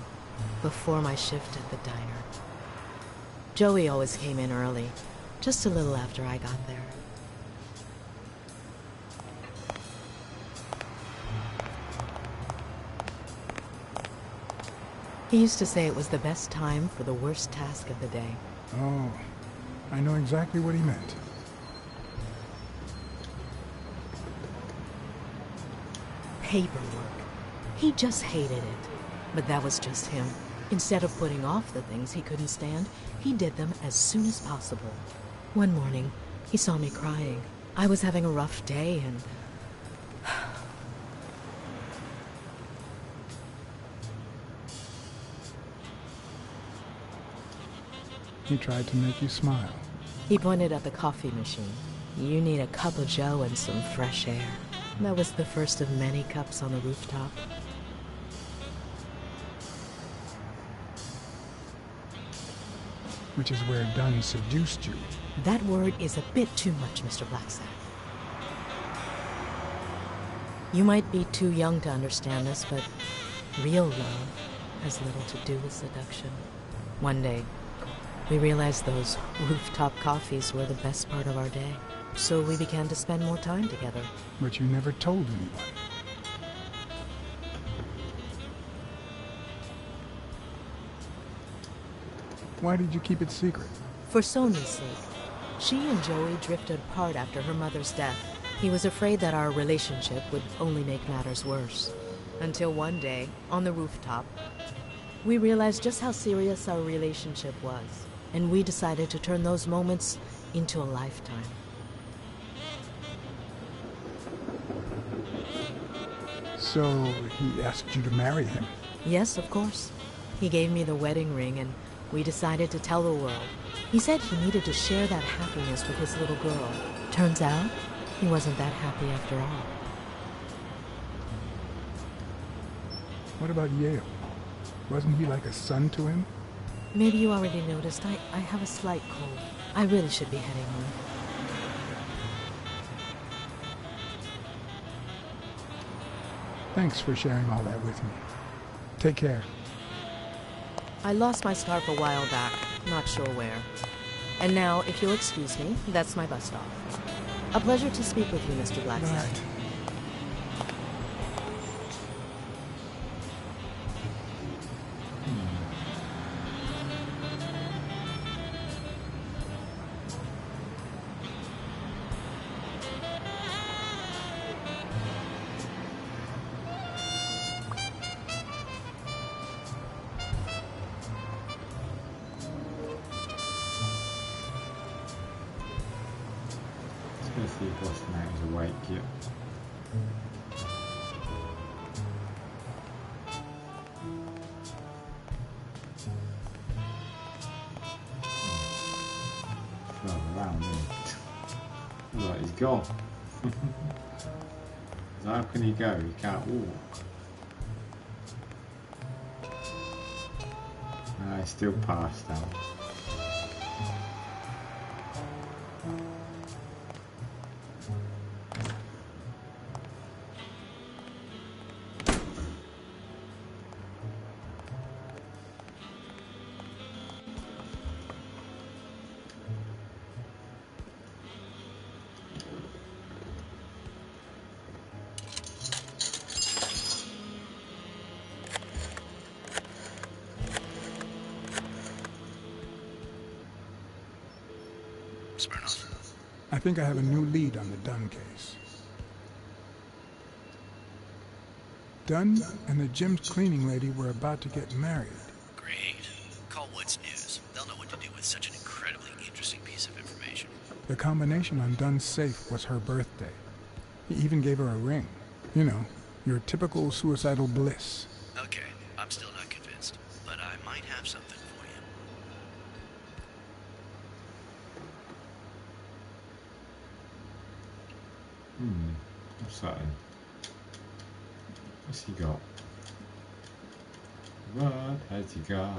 before my shift at the diner. Joey always came in early, just a little after I got there. He used to say it was the best time for the worst task of the day. Oh, I know exactly what he meant. Paperwork. He just hated it. But that was just him. Instead of putting off the things he couldn't stand, he did them as soon as possible. One morning, he saw me crying. I was having a rough day and... He tried to make you smile. He pointed at the coffee machine. You need a cup of joe and some fresh air. That was the first of many cups on the rooftop. Which is where Dunn seduced you. That word is a bit too much, Mr. Blacksad. You might be too young to understand this, but real love has little to do with seduction. One day, we realized those rooftop coffees were the best part of our day. So we began to spend more time together. But you never told anyone. Why did you keep it secret? For Sonia's sake. She and Joey drifted apart after her mother's death. He was afraid that our relationship would only make matters worse. Until one day, on the rooftop, we realized just how serious our relationship was. And we decided to turn those moments into a lifetime. So he asked you to marry him? Yes, of course. He gave me the wedding ring and we decided to tell the world. He said he needed to share that happiness with his little girl. Turns out, he wasn't that happy after all. What about Yale? Wasn't he like a son to him? Maybe you already noticed, I have a slight cold. I really should be heading home. Thanks for sharing all that with me. Take care. I lost my scarf a while back, not sure where. And now, if you'll excuse me, that's my bus stop. A pleasure to speak with you, Mr. Blacksad. Right. Let's see if Boston Out is awake yet. Further around, isn't he? Looks like he's gone. So how can he go? He can't walk. No, he's still passed out. Smirnoff. I think I have a new lead on the Dunn case. Dunn and the gym's cleaning lady were about to get married. Great. Call Woods News. They'll know what to do with such an incredibly interesting piece of information. The combination on Dunn's safe was her birthday. He even gave her a ring. You know, your typical suicidal bliss. Okay, I'm still not convinced, but I might have something for you. What's that in? What's he got? What has he got?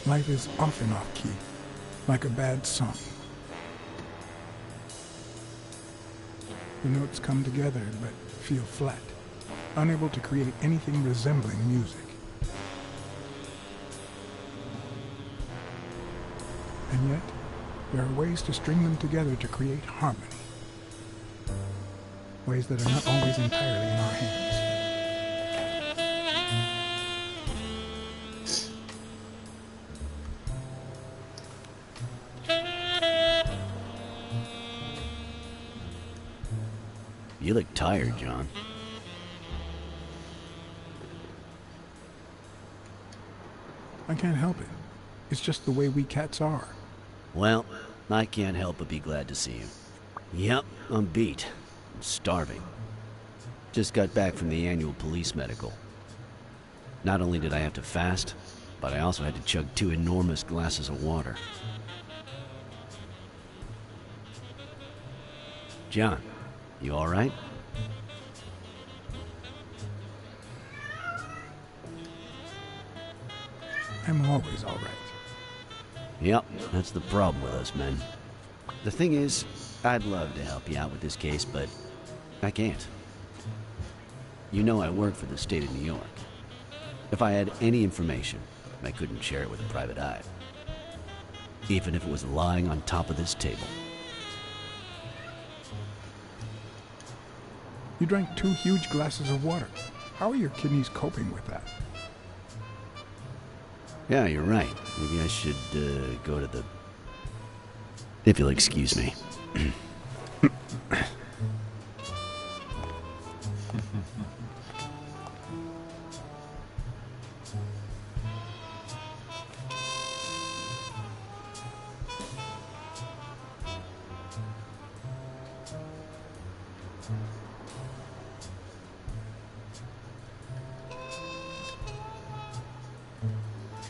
Life is often off-key, like a bad song. The notes come together but feel flat, unable to create anything resembling music. And yet, there are ways to string them together to create harmony. Ways that are not always entirely in our hands. You look tired, John. I can't help it. It's just the way we cats are. Well, I can't help but be glad to see you. Yep, I'm beat. I'm starving. Just got back from the annual police medical. Not only did I have to fast, but I also had to chug 2 enormous glasses of water. John, you all right? I'm always all right. Yep, that's the problem with us men. The thing is, I'd love to help you out with this case, but I can't. You know I work for the state of New York. If I had any information, I couldn't share it with a private eye. Even if it was lying on top of this table. You drank 2 huge glasses of water. How are your kidneys coping with that? Yeah, you're right. Maybe I should go to the... If you'll excuse me.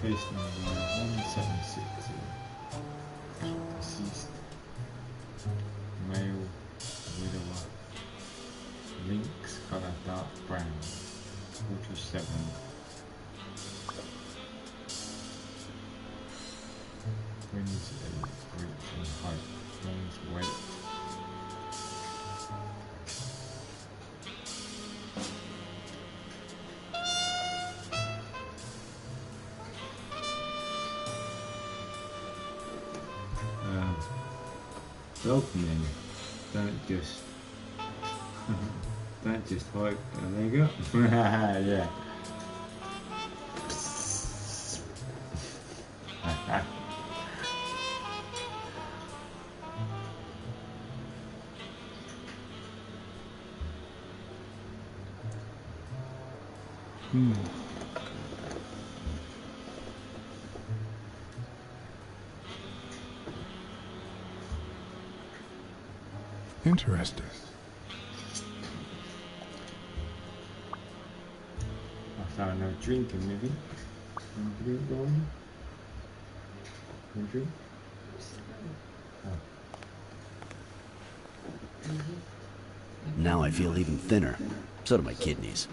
Case number 1760. Deceased male widower. Links colour dark brown. 47. Twins age, reach and height. Men's weight. Dogmen don't just hike a leg up. Yeah. Interesting. I found no drinking, maybe. Want to drink, Gordon? Want to drink? Now I feel even thinner. So do my kidneys.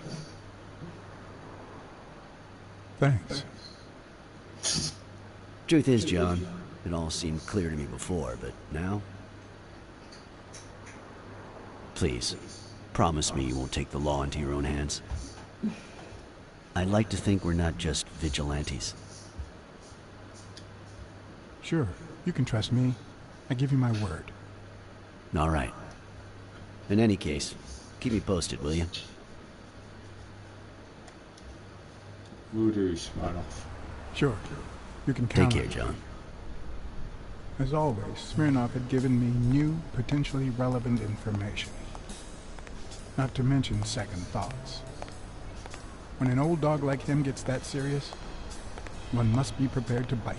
Thanks. Truth is, John, it all seemed clear to me before, but now... Please, promise me you won't take the law into your own hands. I'd like to think we're not just vigilantes. Sure, you can trust me. I give you my word. All right. In any case, keep me posted, will you? Will do, Smirnoff. Sure, you can Take count care, on me. John. As always, Smirnov had given me new, potentially relevant information. Not to mention second thoughts. When an old dog like him gets that serious, one must be prepared to bite.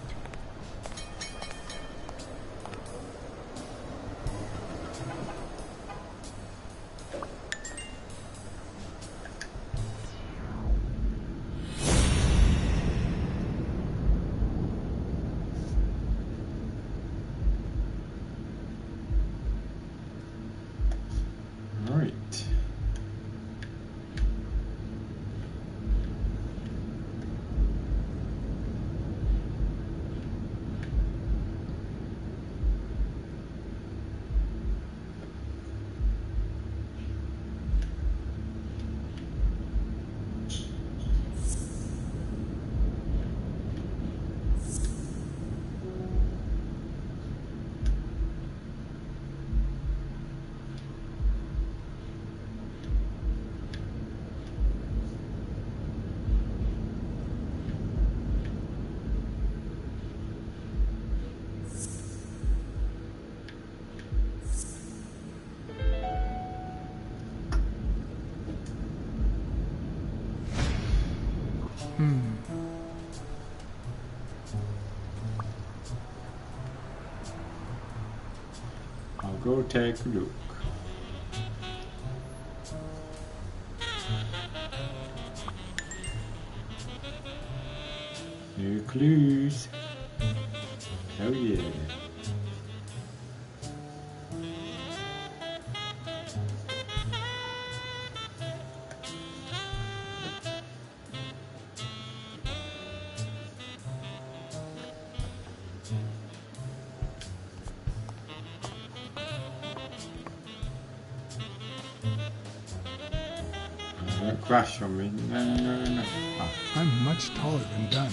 Right. I'll go take a look. New clues. Oh yeah. Don't crash on me. No. Oh. I'm much taller than Dunn,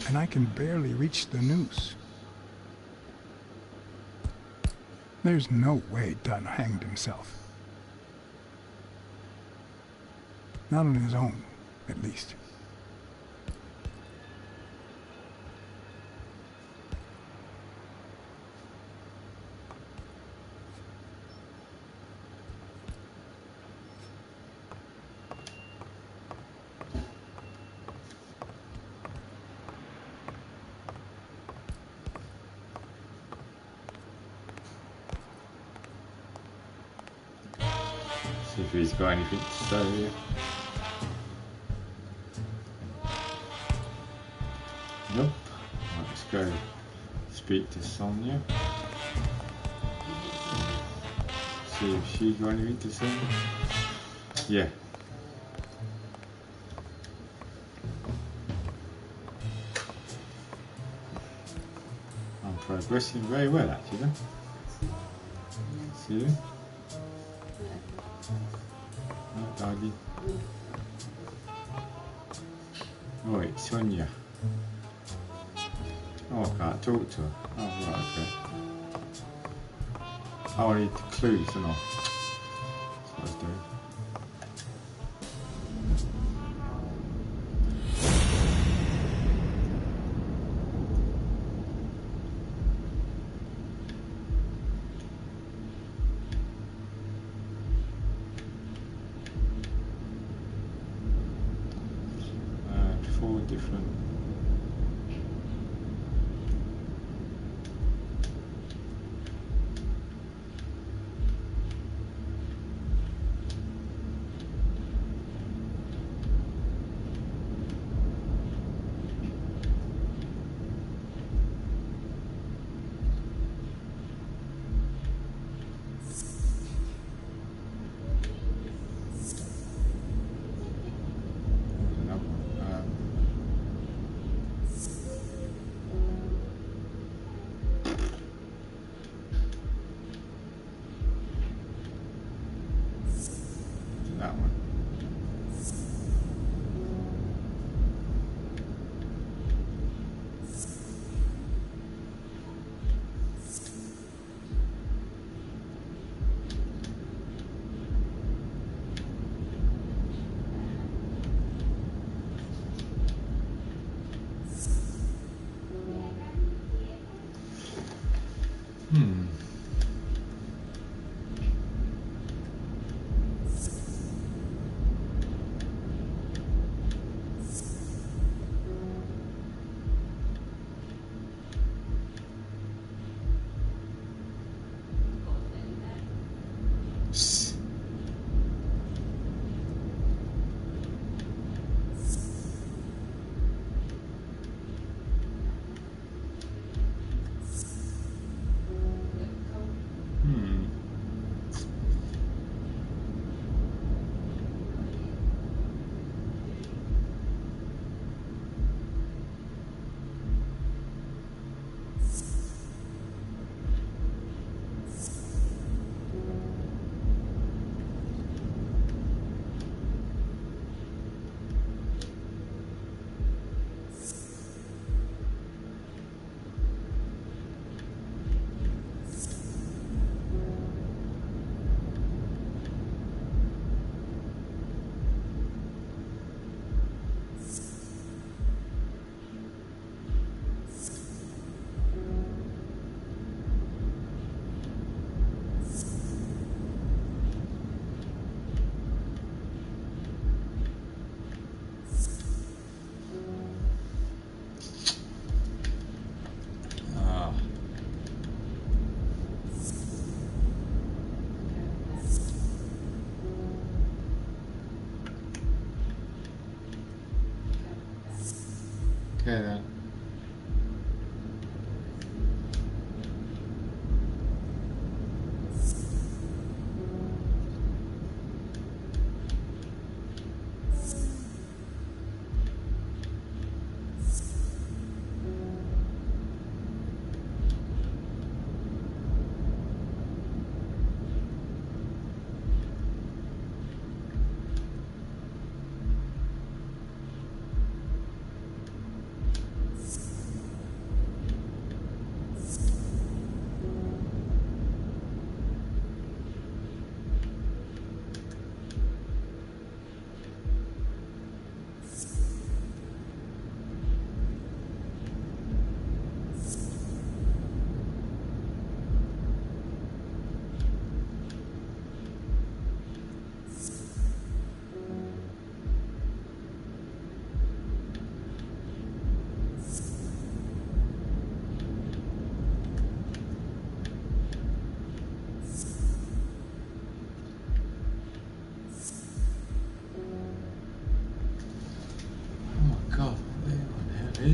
and I can barely reach the noose. There's no way Dunn hanged himself. Not on his own, at least. See if he's got anything to say. Nope. Right, let's go speak to Sonia. See if she got anything to say. Yeah. I'm progressing very well actually. See? Oh, doggy. Right, Sonia. Oh, I can't talk to her. Oh, right, okay. Oh, I need the clues, don't I? That's what I was doing. Four different. Another one.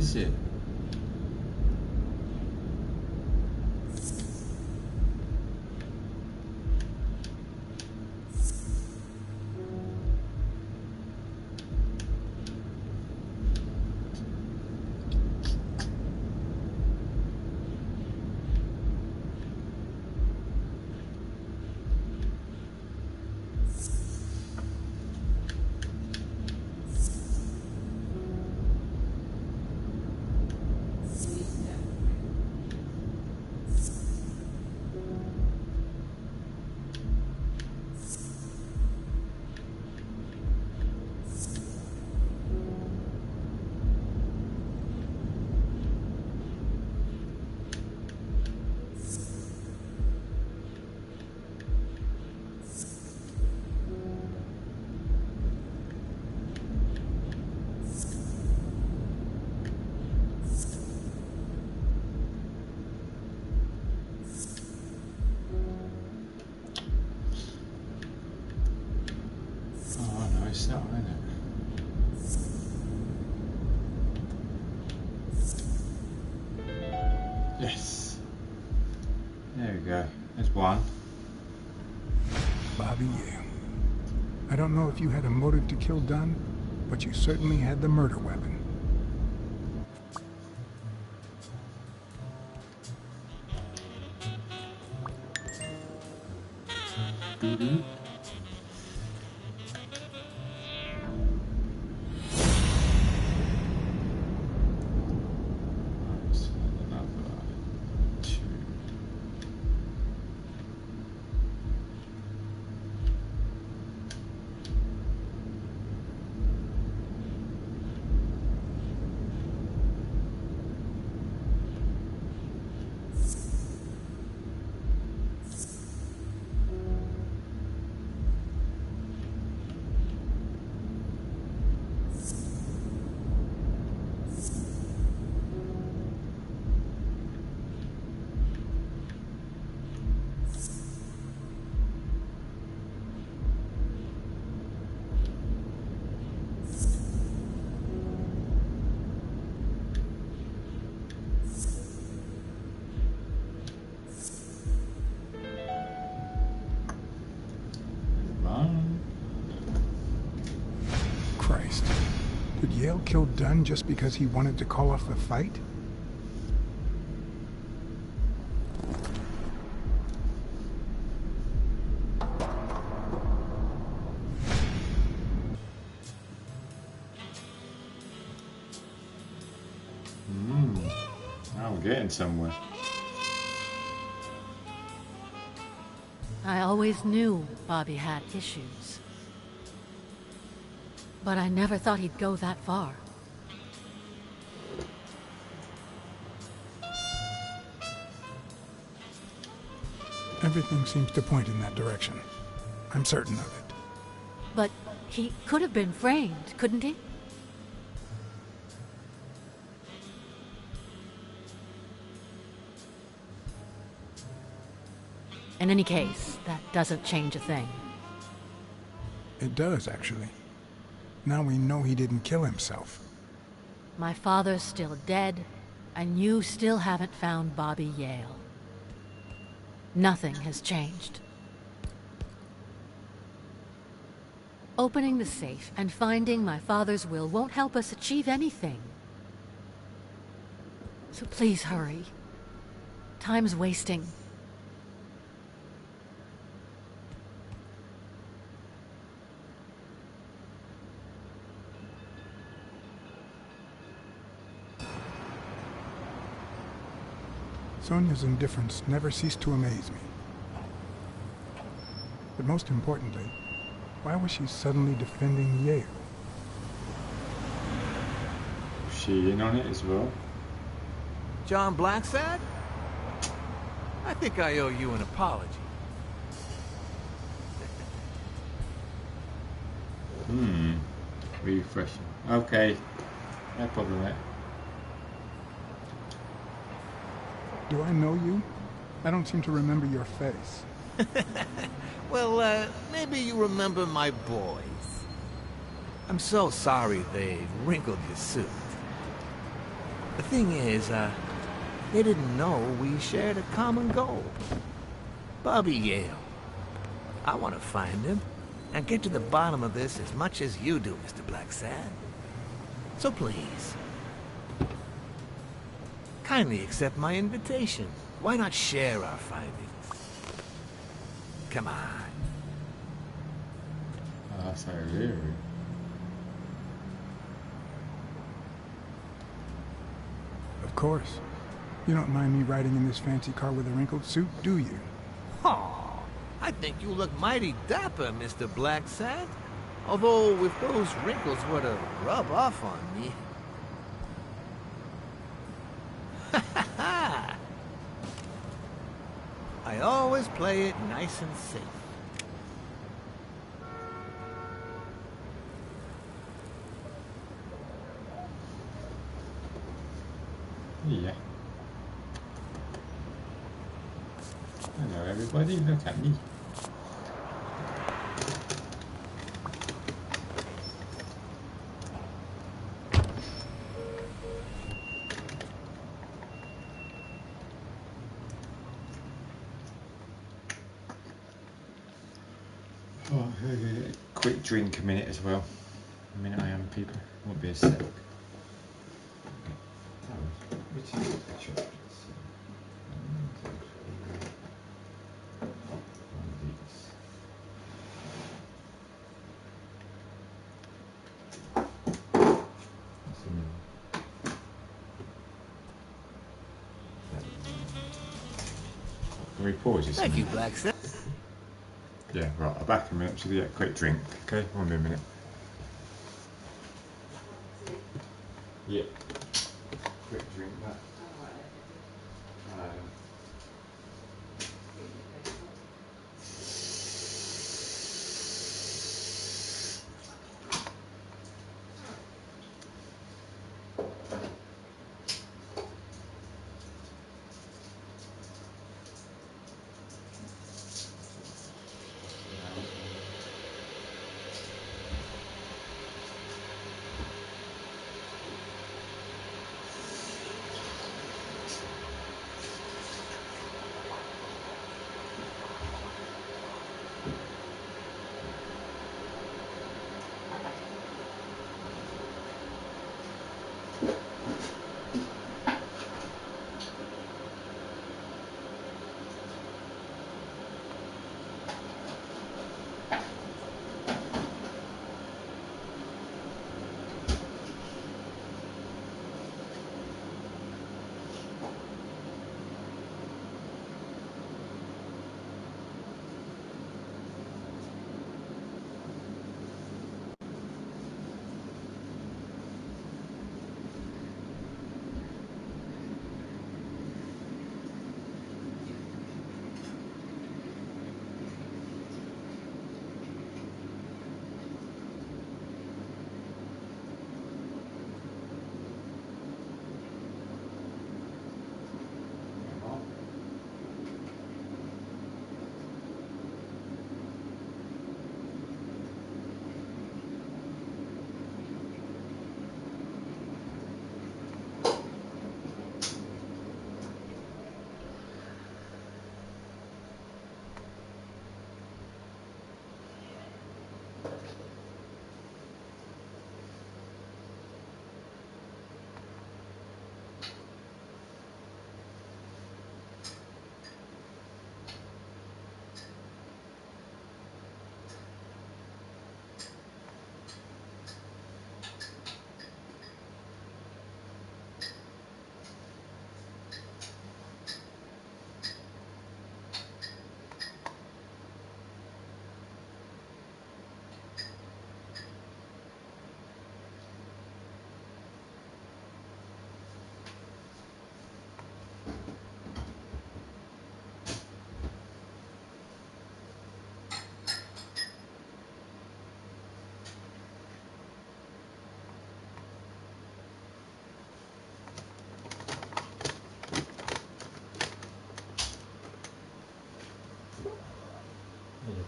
is it? It's not, isn't it? Yes. There we go. There's one. Bobby Yale. I don't know if you had a motive to kill Dunn, but you certainly had the murder weapon. Mm-hmm. Christ. Did Yale kill Dunn just because he wanted to call off the fight? Now we're getting somewhere. I always knew Bobby had issues. But I never thought he'd go that far. Everything seems to point in that direction. I'm certain of it. But he could have been framed, couldn't he? In any case, that doesn't change a thing. It does, actually. Now we know he didn't kill himself. My father's still dead, and you still haven't found Bobby Yale. Nothing has changed. Opening the safe and finding my father's will won't help us achieve anything. So please hurry. Time's wasting. Sonia's indifference never ceased to amaze me. But most importantly, why was she suddenly defending Yale? Was she in on it as well? John Blacksad? I think I owe you an apology. Refreshing. Okay. No problem there. Do I know you? I don't seem to remember your face. Well, maybe you remember my boys. I'm so sorry they wrinkled your suit. The thing is, they didn't know we shared a common goal. Bobby Yale. I want to find him and get to the bottom of this as much as you do, Mr. Blacksad. So please, kindly accept my invitation. Why not share our findings? Come on. Oh, that's O'Leary. Of course. You don't mind me riding in this fancy car with a wrinkled suit, do you? Oh, I think you look mighty dapper, Mr. Blacksad. Although, if those wrinkles were to rub off on me... I always play it nice and safe. Yeah. Hello everybody, look at me. Oh, quick drink a minute as well. A minute I am, people. Won't be a sec. Which is the picture? Can we pause this? Thank you, Blacksad. Yeah, right, I'll back a minute to get a quick drink. Okay, one minute. Yeah. Quick drink that.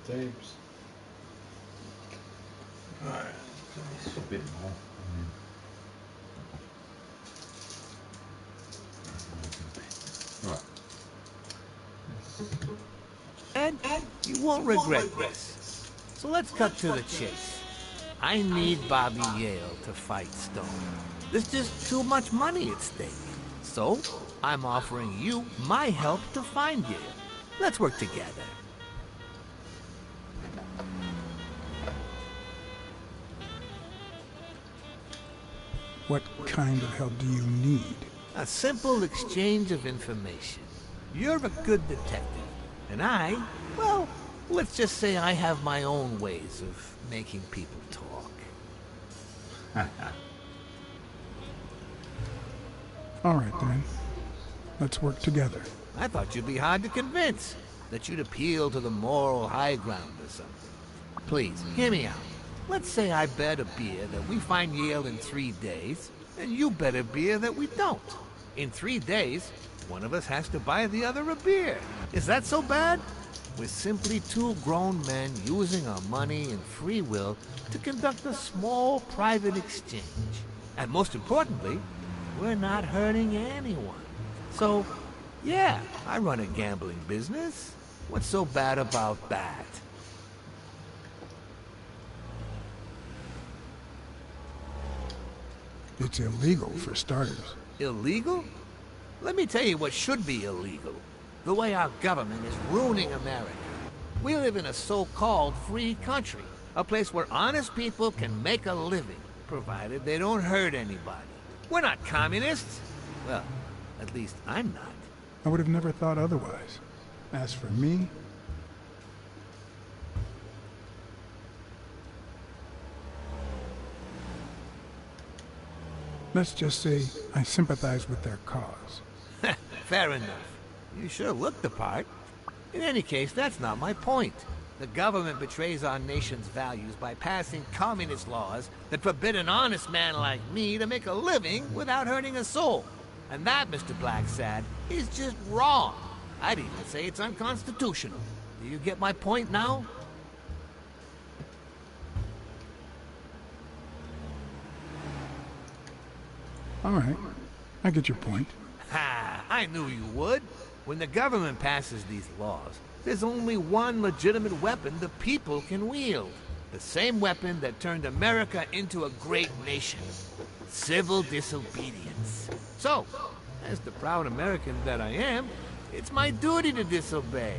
Tapes. Alright, a bit more. Ed, you won't regret this. So let's cut to the chase. I need Bobby Yale to fight Stone. There's just too much money at stake. So, I'm offering you my help to find Yale. Let's work together. What kind of help do you need? A simple exchange of information. You're a good detective, and I, well, let's just say I have my own ways of making people talk. All right, then. Let's work together. I thought you'd be hard to convince, that you'd appeal to the moral high ground or something. Please, hear me out. Let's say I bet a beer that we find Yale in 3 days, and you bet a beer that we don't. In 3 days, one of us has to buy the other a beer. Is that so bad? We're simply two grown men using our money and free will to conduct a small private exchange. And most importantly, we're not hurting anyone. So, yeah, I run a gambling business. What's so bad about that? It's illegal, for starters. Illegal? Let me tell you what should be illegal. The way our government is ruining America. We live in a so-called free country. A place where honest people can make a living, provided they don't hurt anybody. We're not communists. Well, at least I'm not. I would have never thought otherwise. As for me, let's just say I sympathize with their cause. Fair enough. You sure look the part. In any case, that's not my point. The government betrays our nation's values by passing communist laws that forbid an honest man like me to make a living without hurting a soul. And that, Mr. Blacksad, is just wrong. I'd even say it's unconstitutional. Do you get my point now? All right, I get your point. Ha! I knew you would. When the government passes these laws, there's only one legitimate weapon the people can wield. The same weapon that turned America into a great nation. Civil disobedience. So, as the proud American that I am, it's my duty to disobey.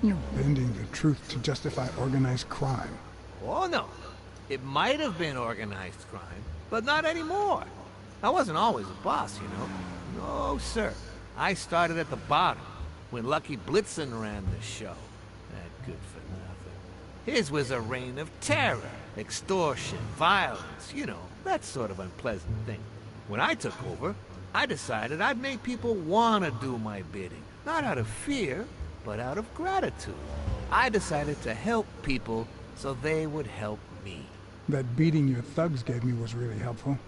You're bending the truth to justify organized crime. Oh, no. It might have been organized crime, but not anymore. I wasn't always a boss, you know. No, sir. I started at the bottom, when Lucky Blitzen ran the show. That good for nothing. His was a reign of terror, extortion, violence, you know, that sort of unpleasant thing. When I took over, I decided I'd make people want to do my bidding. Not out of fear, but out of gratitude. I decided to help people so they would help me. That beating your thugs gave me was really helpful.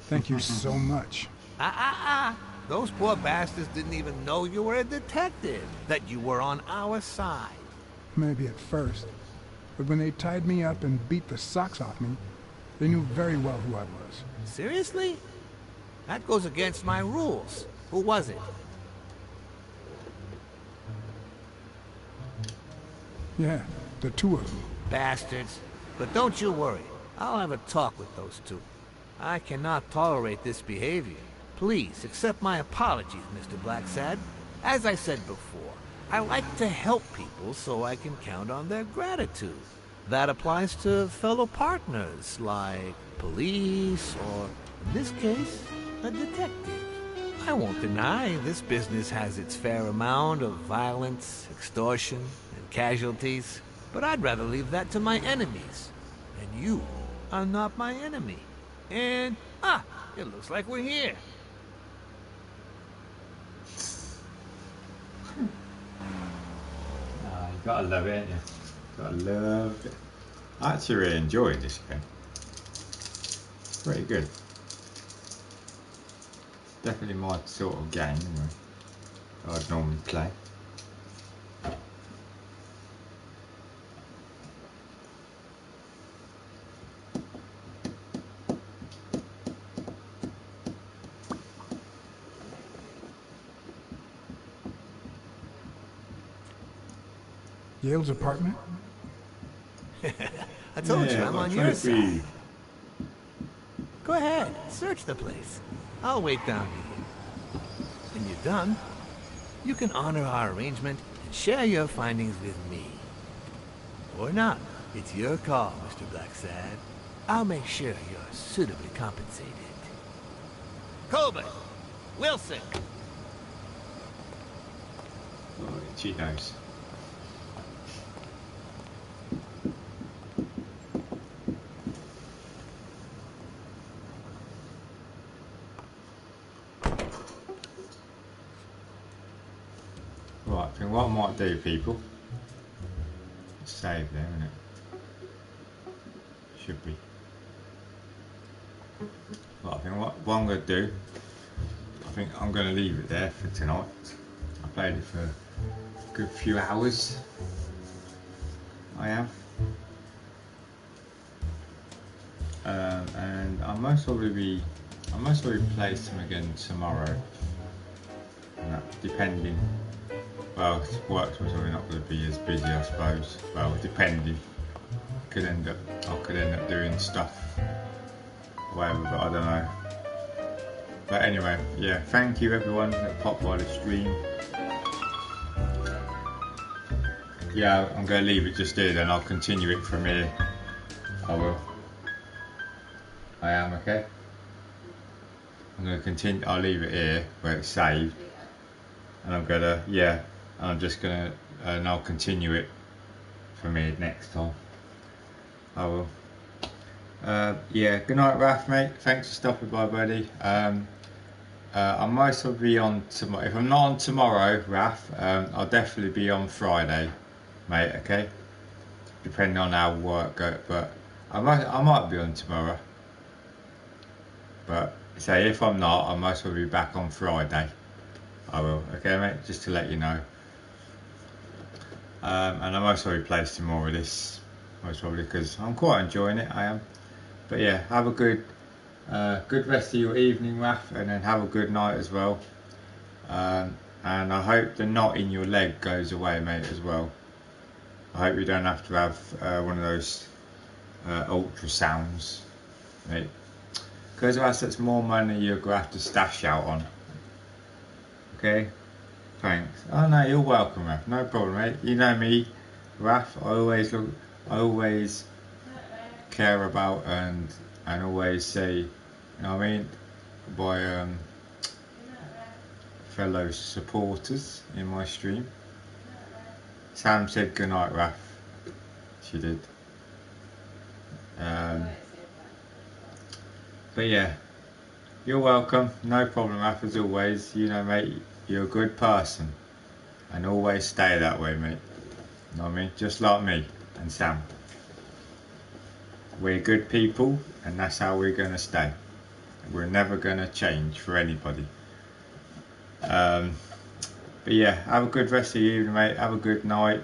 Thank you so much. Those poor bastards didn't even know you were a detective, that you were on our side. Maybe at first. But when they tied me up and beat the socks off me, they knew very well who I was. Seriously? That goes against my rules. Who was it? Yeah, the two of them. Bastards. But don't you worry. I'll have a talk with those two. I cannot tolerate this behavior. Please accept my apologies, Mr. Blacksad. As I said before, I like to help people so I can count on their gratitude. That applies to fellow partners, like police, or, in this case, a detective. I won't deny this business has its fair amount of violence, extortion, and casualties, but I'd rather leave that to my enemies. And you are not my enemy. And, it looks like we're here. You gotta love it, ain't you? Gotta love it. I actually really enjoyed this game. Pretty good. Definitely my sort of game, I'd normally play. Yale's apartment? I told you I'm on your trophy. side. Go ahead, search the place. I'll wait down here. When you're done, you can honor our arrangement and share your findings with me. Or not. It's your call, Mr. Blacksad. I'll make sure you're suitably compensated. Colbert! Wilson! Oh, Cheetos. Right, I think what I might do, people, save there, isn't it? Should be. Right, I think what I'm going to do, I think I'm going to leave it there for tonight. I played it for a good few hours. I have. And I most probably play some again tomorrow. And that, depending. Well, work's probably not going to be as busy, I suppose. Well, depending. I could end up doing stuff, or whatever, but I don't know. But anyway, yeah, thank you everyone that popped by the stream. Yeah, I'm going to leave it just here then, I'll continue it from here. I will. I am, okay? I'm going to continue, I'll leave it here where it's saved. And I'm going to, yeah, I'm just going to, and I'll continue it from here next time. I will. Yeah, good night, Raph, mate. Thanks for stopping by, buddy. I might still be on tomorrow. If I'm not on tomorrow, Raph, I'll definitely be on Friday, mate. Okay, depending on how work goes. But I might be on tomorrow. But say if I'm not, I might well be back on Friday. I will. Okay, mate. Just to let you know. And I most probably play some more of this. Most probably because I'm quite enjoying it. I am. But yeah, have a good rest of your evening, Raph, and then have a good night as well. And I hope the knot in your leg goes away, mate, as well. I hope you don't have to have one of those ultrasounds, mate. Because that's more money you're going to have to stash out on. Okay? Thanks. Oh no, you're welcome, Raph. No problem, mate. You know me, Raph. I always care about and always say, you know what I mean, by fellow supporters in my stream. Sam said goodnight, Raph. She did. But yeah, you're welcome. No problem, Raph, as always. You know, mate, you're a good person. And always stay that way, mate. You know what I mean? Just like me and Sam. We're good people, and that's how we're going to stay. We're never going to change for anybody. But yeah, have a good rest of your evening, mate. Have a good night,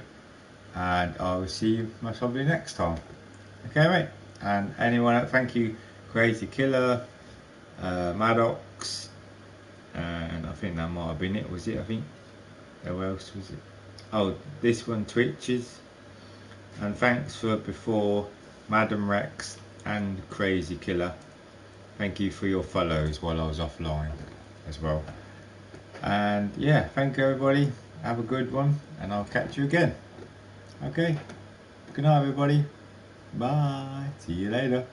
and I will see you most probably next time. Okay, mate. And anyone, thank you, Crazy Killer, Maddox, and I think that might have been it. Was it? I think. Who else was it? Oh, this one, Twitches. And thanks for before, Madam Rex and Crazy Killer. Thank you for your follows while I was offline as well. And yeah, thank you everybody. Have a good one, and I'll catch you again. Okay. Good night, everybody. Bye. See you later.